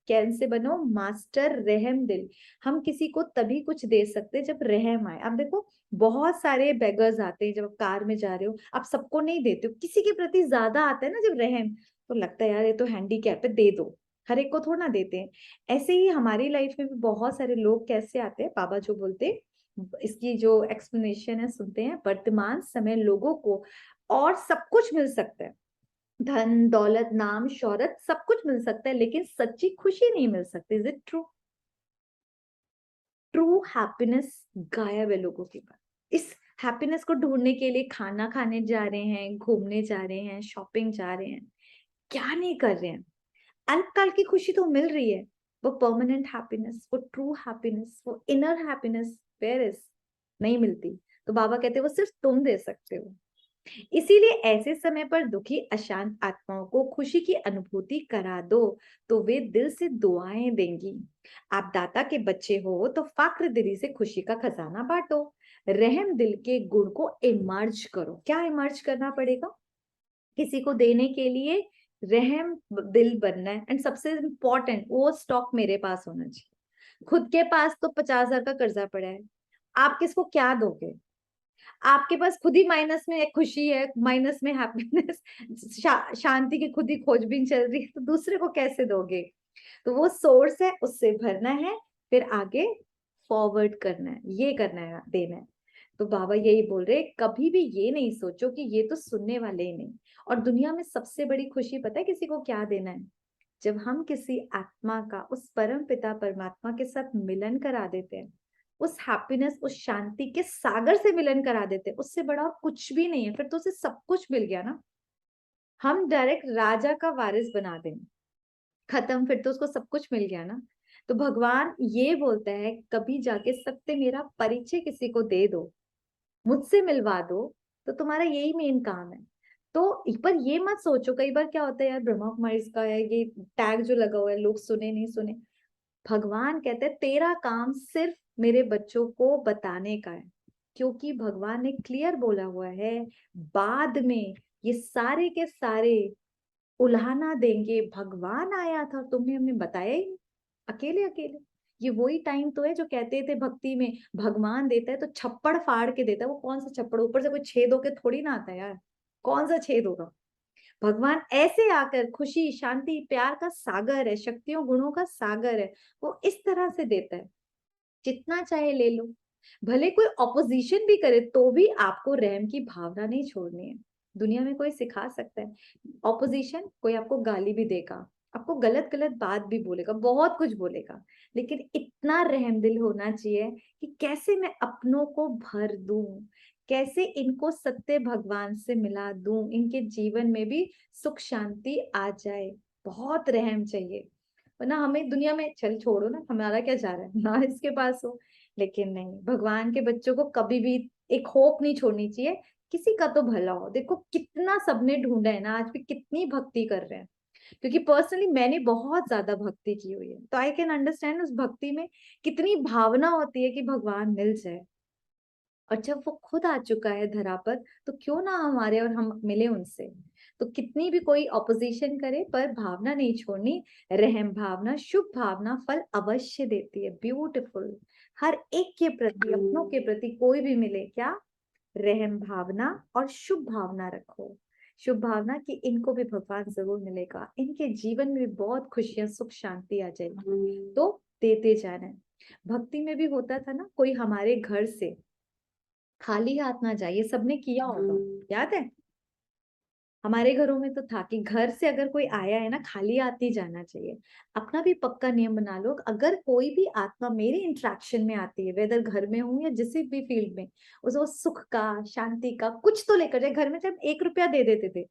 कैसे बनो, मास्टर रहम दिल। हम किसी को तभी कुछ दे सकते जब रहम आए। अब देखो, बहुत सारे बेगर्स आते हैं, जब आप कार में जा रहे हो आप सबको नहीं देते हो, किसी के प्रति ज्यादा आता है ना जब रहम, तो लगता है यार ये तो हैंडीकैप है, दे दो। हर एक को थोड़ा देते हैं। ऐसे ही हमारी लाइफ में भी बहुत सारे लोग कैसे आते हैं, बाबा जो बोलते हैं, इसकी जो एक्सप्लेनेशन है सुनते हैं। वर्तमान समय लोगों को और सब कुछ मिल सकता है, धन दौलत नाम शोहरत सब कुछ मिल सकता है, लेकिन सच्ची खुशी नहीं मिल सकती। Is it true? True happiness गायब है लोगों के पास। इस हैप्पीनेस को ढूंढने के लिए खाना खाने जा रहे हैं, घूमने जा रहे हैं, शॉपिंग जा रहे हैं, क्या नहीं कर रहे हैं। अल्पकाल की खुशी तो मिल रही है, वो परमानेंट हैप्पीनेस, वो ट्रू हैप्पीनेस, वो इनर हैप्पीनेस वेयर इज, नहीं मिलती। तो बाबा कहते हैं वो सिर्फ तुम दे सकते हो। इसीलिए ऐसे समय पर दुखी अशांत आत्माओं को खुशी की अनुभूति करा दो, तो वे दिल से दुआएं देंगी। आप दाता के बच्चे हो तो फाक्र दिली से खुशी का खजाना बांटो। रहम दिल के गुण को इमर्ज करो। क्या इमर्ज करना पड़ेगा? किसी को देने के लिए रहम दिल बनना है। एंड सबसे इंपॉर्टेंट, वो स्टॉक मेरे पास होना चाहिए। खुद के पास तो 50,000 का कर्जा पड़ा है, आप किसको क्या दोगे? आपके पास खुद ही माइनस में एक खुशी है, माइनस में हैप्पीनेस, शांति की खुद ही खोजबीन चल रही है, तो दूसरे को कैसे दोगे? तो वो सोर्स है, उससे भरना है, फिर आगे फॉरवर्ड करना है, ये करना है, देना है। तो बाबा यही बोल रहे, कभी भी ये नहीं सोचो कि ये तो सुनने वाले ही नहीं। और दुनिया में सबसे बड़ी खुशी पता है किसी को क्या देना है? जब हम किसी आत्मा का उस परम पिता परमात्मा के साथ मिलन करा देते हैं, उस हैप्पीनेस, उस शांति के सागर से मिलन करा देते हैं, उससे बड़ा और कुछ भी नहीं है। फिर तो उसे सब कुछ मिल गया ना। हम डायरेक्ट राजा का वारिस बना दें, खत्म, फिर तो उसको सब कुछ मिल गया ना। तो भगवान ये बोलता है, कभी जाके सत्य मेरा परिचय किसी को दे दो, मुझसे मिलवा दो, तो तुम्हारा यही मेन काम है। तो पर ये मत सोचो, कई बार क्या होता है यार, ब्रह्मा कुमारी का है ये टैग जो लगा हुआ है, लोग सुने नहीं सुने। भगवान कहते हैं तेरा काम सिर्फ मेरे बच्चों को बताने का है, क्योंकि भगवान ने क्लियर बोला हुआ है, बाद में ये सारे के सारे उल्हाना देंगे, भगवान आया था तुम्हें हमने बताया ही नहीं, अकेले अकेले। ये वही टाइम तो है जो कहते थे भक्ति में, भगवान देता है तो छप्पड़ फाड़ के देता है। वो कौन सा छप्पड़, ऊपर से कोई छेद होके थोड़ी ना आता है यार, कौन सा छेद होगा? भगवान ऐसे आकर, खुशी शांति प्यार का सागर है, शक्तियों गुणों का सागर है, वो इस तरह से देता है, जितना चाहे ले लो। भले कोई ऑपोजिशन भी करे तो भी आपको रहम की भावना नहीं छोड़नी है। दुनिया में कोई सिखा सकता है ऑपोजिशन, कोई आपको गाली भी देगा, आपको गलत गलत बात भी बोलेगा, बहुत कुछ बोलेगा, लेकिन इतना रहमदिल होना चाहिए कि कैसे मैं अपनों को भर दूं, कैसे इनको सत्य भगवान से मिला दूं, इनके जीवन में भी सुख शांति आ जाए। बहुत रहम चाहिए, वरना हमें दुनिया में, चल छोड़ो ना, हमारा क्या जा रहा है ना इसके पास हो। लेकिन नहीं, भगवान के बच्चों को कभी भी एक होप नहीं छोड़नी चाहिए, किसी का तो भला हो। देखो कितना सबने ढूंढा है ना, आज भी कितनी भक्ति कर रहे हैं। क्योंकि पर्सनली मैंने बहुत ज्यादा भक्ति की हुई है, तो आई कैन अंडरस्टैंड उस भक्ति में कितनी भावना होती है कि भगवान मिल जाए। और जब वो खुद आ चुका है धरा पर, तो क्यों ना हमारे और हम मिले उनसे। तो कितनी भी कोई ऑपोजिशन करे, पर भावना नहीं छोड़नी। रहम भावना, शुभ भावना फल अवश्य देती है। ब्यूटीफुल। हर एक के प्रति, अपनों के प्रति कोई भी मिले, क्या रहम भावना और शुभ भावना रखो। शुभ भावना कि इनको भी भगवान जरूर मिलेगा, इनके जीवन में भी बहुत खुशियां सुख शांति आ जाएगी, तो देते जाना है। भक्ति में भी होता था ना, कोई हमारे घर से खाली हाथ ना जाए, ये सबने किया होगा, याद है? हमारे घरों में तो था कि घर से अगर कोई आया है ना, खाली हाथ ही जाना चाहिए। अपना भी पक्का नियम बना लो, अगर कोई भी आत्मा मेरे इंटरेक्शन में आती है, वेदर घर में हूं या जिस भी फील्ड में, उसे वो सुख का शांति का कुछ तो लेकर जाए। घर में जब 1 रुपया दे देते थे,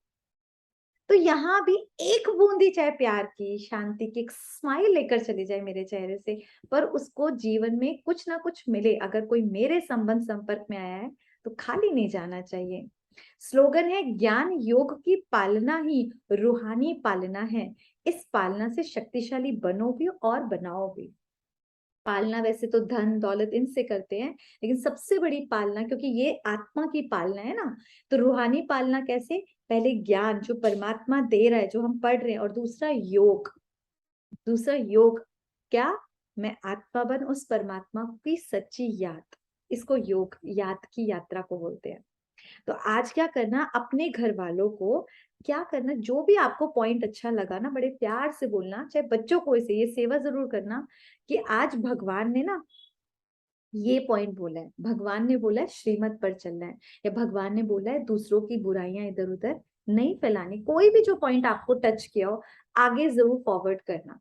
तो यहाँ भी एक बूंदी चाहे प्यार की, शांति की, एक स्माइल लेकर चली जाए मेरे चेहरे से, पर उसको जीवन में कुछ ना कुछ मिले। अगर कोई मेरे संबंध संपर्क में आया है तो खाली नहीं जाना चाहिए। स्लोगन है, ज्ञान योग की पालना ही रूहानी पालना है। इस पालना से शक्तिशाली बनो भी और बनाओ भी। पालना वैसे तो धन दौलत इनसे करते हैं, लेकिन सबसे बड़ी पालना, क्योंकि ये आत्मा की पालना है ना, तो रूहानी पालना कैसे? पहले ज्ञान जो परमात्मा दे रहा है, जो हम पढ़ रहे हैं, और दूसरा योग। दूसरा योग क्या? मैं आत्मा बन उस परमात्मा की सच्ची याद, इसको योग, याद की यात्रा को बोलते हैं। तो आज क्या करना, अपने घर वालों को क्या करना, जो भी आपको पॉइंट अच्छा लगा ना, बड़े प्यार से बोलना, चाहे बच्चों को इसे ये सेवा जरूर करना कि आज भगवान ने ना ये पॉइंट बोला है, भगवान ने बोला है श्रीमत पर चलना है, या भगवान ने बोला है दूसरों की बुराइयां इधर उधर नहीं फैलानी। कोई भी जो पॉइंट आपको टच किया हो, आगे जरूर फॉरवर्ड करना।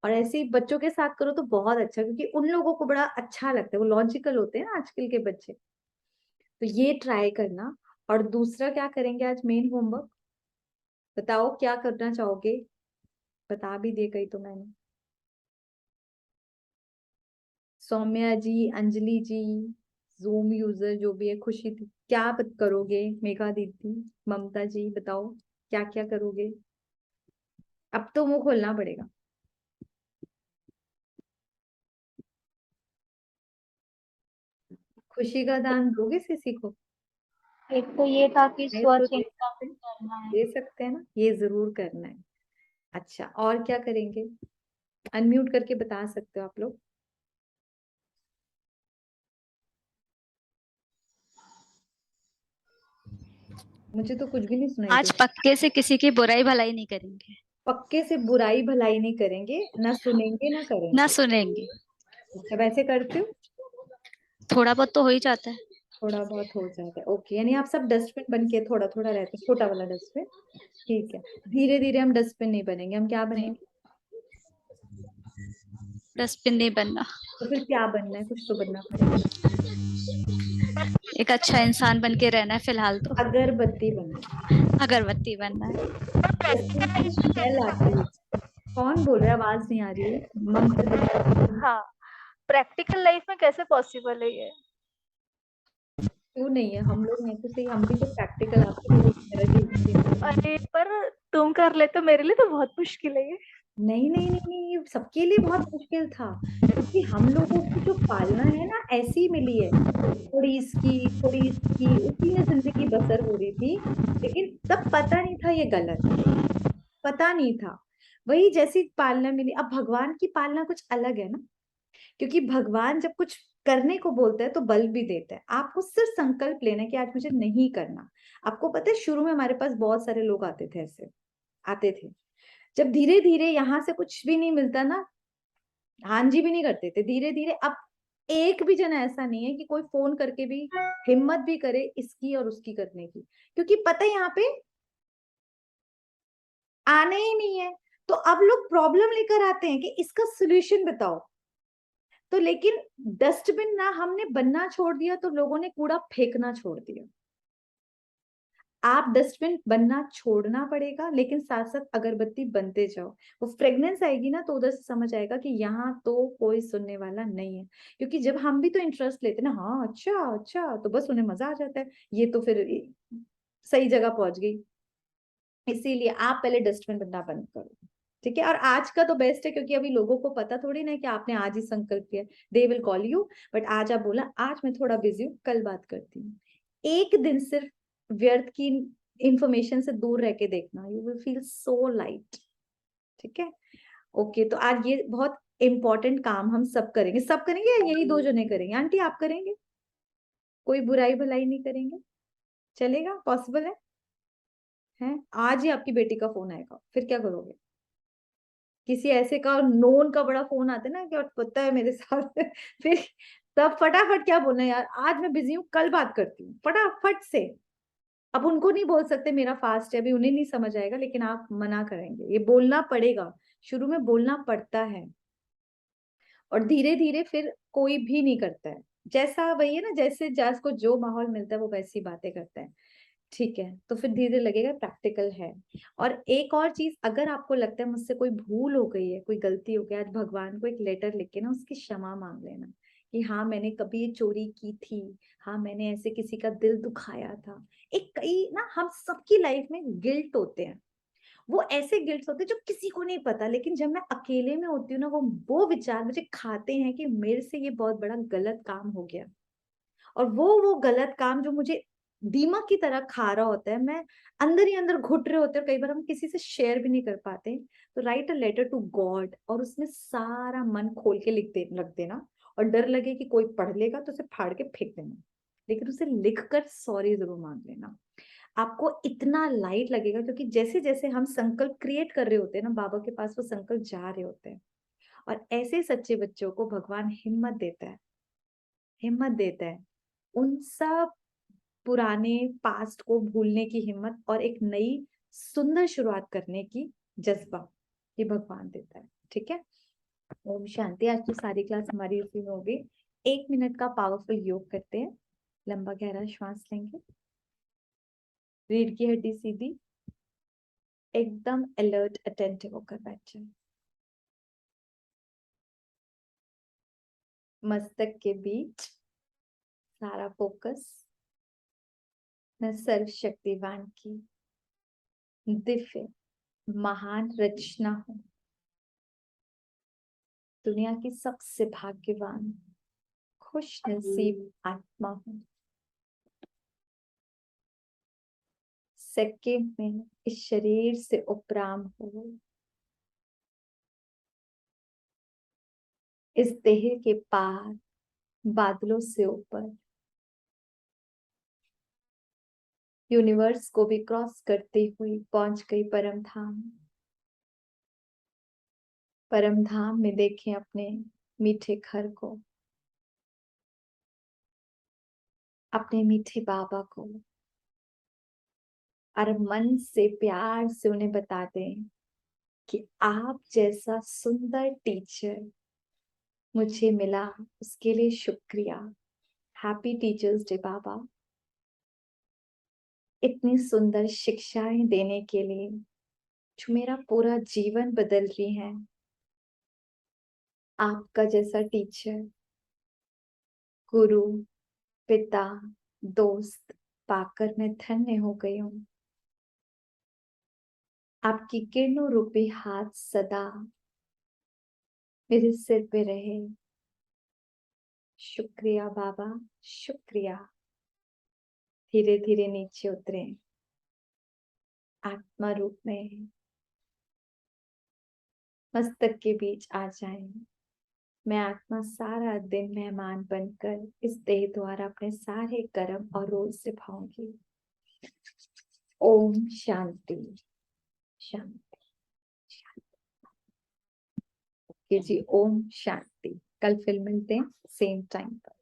और ऐसे ही बच्चों के साथ करो तो बहुत अच्छा, क्योंकि उन लोगों को बड़ा अच्छा लगता है, वो लॉजिकल होते हैं ना आजकल के बच्चे। तो ये ट्राई करना। और दूसरा क्या करेंगे आज मेन होमवर्क, बताओ क्या करना चाहोगे? बता भी दिए कहीं तो मैंने। सौम्या जी, अंजलि जी, जूम यूजर जो भी है, खुशी थी, क्या करोगे? मेघा दीदी, ममता जी, बताओ क्या क्या करोगे? अब तो मुंह खोलना पड़ेगा। खुशी का दान दोगे किसी को? एक तो ये था कि नहीं तो स्वच्छ दे इनकम सकते हैं, करना है। दे सकते हैं ना, ये जरूर करना है। अच्छा, और क्या करेंगे? अनम्यूट करके बता सकते हो आप लोग। मुझे तो कुछ भी नहीं सुनाई आज दे। पक्के से किसी की बुराई भलाई नहीं करेंगे। पक्के से बुराई भलाई नहीं करेंगे, ना सुनेंगे ना ना करेंगे। सुनेंगे। अच्छा, वैसे करते हो? थोड़ा बहुत तो हो ही जाता है। थोड़ा बहुत हो जाता है, ओके। यानी आप सब डस्टबिन बन के थोड़ा थोड़ा रहते हैं, छोटा वाला डस्टबिन। ठीक है, धीरे धीरे हम डस्टबिन नहीं बनेंगे, हम क्या नहीं, बनेंगे? डस्टबिन नहीं बनना। तो फिर क्या बनना है? कुछ तो बनना पड़ेगा। एक अच्छा इंसान बन के रहना है फिलहाल तो। अगरबत्ती बनना है। अगरबत्ती बनना है। डस्टबिन की स्मेल आती है। कौन बोल रहा है? आवाज नहीं आ रही है। ममता दीदी, हाँ, प्रैक्टिकल लाइफ में कैसे पॉसिबल है ये? क्यों नहीं है? हम लोग हैं तो सही, हम भी तो प्रैक्टिकल आपकी तरह ही होते हैं। अरे पर तुम कर ले तो मेरे लिए तो बहुत मुश्किल है ये। नहीं नहीं नहीं नहीं, ये सबके लिए बहुत मुश्किल था, क्योंकि हम लोगों की जो पालना है ना ऐसी मिली है, थोड़ी इसकी थोड़ी इसकी, उसी में जिंदगी बसर हो रही थी। लेकिन तब पता नहीं था ये गलत, पता नहीं था। वही जैसी पालना मिली। अब भगवान की पालना कुछ अलग है ना, क्योंकि भगवान जब कुछ करने को बोलता है तो बल भी देता है। आपको सिर्फ संकल्प लेना है कि आज मुझे नहीं करना। आपको पता है शुरू में हमारे पास बहुत सारे लोग आते थे, ऐसे आते थे। जब धीरे धीरे यहाँ से कुछ भी नहीं मिलता ना, हाँ जी भी नहीं करते थे, धीरे धीरे अब एक भी जना ऐसा नहीं है कि कोई फोन करके भी हिम्मत भी करे इसकी और उसकी करने की, क्योंकि पता है यहाँ पे आने ही नहीं है। तो अब लोग प्रॉब्लम लेकर आते हैं कि इसका सोल्यूशन बताओ। तो लेकिन डस्टबिन ना हमने बनना छोड़ दिया तो लोगों ने कूड़ा फेंकना छोड़ दिया। आप डस्टबिन बनना छोड़ना पड़ेगा, लेकिन साथ साथ अगरबत्ती बनते जाओ। वो फ्रेग्रेंस आएगी ना तो उधर से समझ आएगा कि यहाँ तो कोई सुनने वाला नहीं है। क्योंकि जब हम भी तो इंटरेस्ट लेते ना, हाँ अच्छा अच्छा, तो बस उन्हें मजा आ जाता है, ये तो फिर सही जगह पहुंच गई। इसीलिए आप पहले डस्टबिन बनना बंद करो, ठीक है? और आज का तो बेस्ट है, क्योंकि अभी लोगों को पता थोड़ी ना कि आपने आज ही संकल्प किया। They will call you, but आज आप बोला आज मैं थोड़ा बिजी हूँ, कल बात करती हूँ। एक दिन सिर्फ व्यर्थ की इंफॉर्मेशन से दूर रह के देखना, you will feel so light. ठीक है, ओके। तो आज ये बहुत इंपॉर्टेंट काम हम सब करेंगे। सब करेंगे या यही दो जने करेंगे? आंटी आप करेंगे? कोई बुराई भलाई नहीं करेंगे? चलेगा? पॉसिबल है? आज ही आपकी बेटी का फोन आएगा, फिर क्या करोगे? किसी ऐसे का नोन का बड़ा फोन आता है ना कि और पता है मेरे साथ फिर तब फटाफट क्या बोलना है, यार आज मैं बिजी हूँ कल बात करती हूँ, फटाफट से। अब उनको नहीं बोल सकते मेरा फास्ट है, अभी उन्हें नहीं समझ आएगा, लेकिन आप मना करेंगे, ये बोलना पड़ेगा। शुरू में बोलना पड़ता है, और धीरे धीरे फिर कोई भी नहीं करता है। जैसा वही है ना, जैसे जिसको जो माहौल मिलता है वो वैसी बातें करता है। ठीक है, तो फिर धीरे लगेगा प्रैक्टिकल है। और एक और चीज, अगर आपको लगता है मुझसे कोई भूल हो गई है, कोई गलती हो गई, आज भगवान को एक लेटर लिख के ना उसकी क्षमा मांग लेना कि हाँ मैंने कभी ये चोरी की थी, हाँ मैंने ऐसे किसी का दिल दुखाया था। एक कई ना हम सबकी लाइफ में गिल्ट होते हैं, वो ऐसे गिल्ट होते हैं जो किसी को नहीं पता, लेकिन जब मैं अकेले में होती हूँ ना, वो विचार मुझे खाते हैं कि मेरे से ये बहुत बड़ा गलत काम हो गया। और वो गलत काम जो मुझे दीमक की तरह खा रहा होता है, मैं अंदर ही अंदर घुट रहे होते हैं, और कई बार हम किसी से शेयर भी नहीं कर पाते। तो write a letter to God, और उसमें सारा मन खोल के रख देना। और डर लगे कि कोई पढ़ लेगा तो उसे फाड़ के फेंक देना, लेकिन उसे लिखकर सॉरी जरूर मांग लेना। आपको इतना लाइट लगेगा, क्योंकि जैसे जैसे हम संकल्प क्रिएट कर रहे होते हैं ना, बाबा के पास वो संकल्प जा रहे होते हैं। और ऐसे सच्चे बच्चों को भगवान हिम्मत देता है, हिम्मत देता है। उन सब पुराने पास्ट को भूलने की हिम्मत और एक नई सुंदर शुरुआत करने की जज्बा, ये भगवान देता है। ठीक है, ओम शांति। आज तो सारी क्लास हमारी इसी में होगी। 1 मिनट का पावरफुल योग करते हैं। लंबा गहरा श्वास लेंगे। रीढ़ की हड्डी सीधी, एकदम अलर्ट अटेंटिव होकर बैठ जाए। मस्तक के बीच सारा फोकस मैं सर्वशक्तिवान की दिव्य महान रचना हूं, दुनिया की सबसे भाग्यवान खुश नसीब आत्मा हूं। सेकंड में इस शरीर से उपराम हो, इस देह के पार बादलों से ऊपर यूनिवर्स को भी क्रॉस करते हुए पहुंच गई परम धाम। परम धाम में देखें अपने मीठे घर को, अपने मीठे बाबा को, और मन से प्यार से उन्हें बता दें कि आप जैसा सुंदर टीचर मुझे मिला, उसके लिए शुक्रिया। हैप्पी टीचर्स डे बाबा। इतनी सुंदर शिक्षाएं देने के लिए जो मेरा पूरा जीवन बदल रही हैं। आपका जैसा टीचर, गुरु, पिता, दोस्त पाकर मैं धन्य हो गई हूँ। आपकी किरणों रूपी हाथ सदा मेरे सिर पे रहे। शुक्रिया बाबा, शुक्रिया। धीरे धीरे नीचे उतरे, आत्मा रूप में मस्तक के बीच आ जाएं। मैं आत्मा सारा दिन मेहमान बनकर इस देह द्वारा अपने सारे कर्म और रोज निभाऊंगी। ओम शांति शांति शांति। ओके जी, ओम शांति। कल फिर मिलते हैं सेम टाइम पर।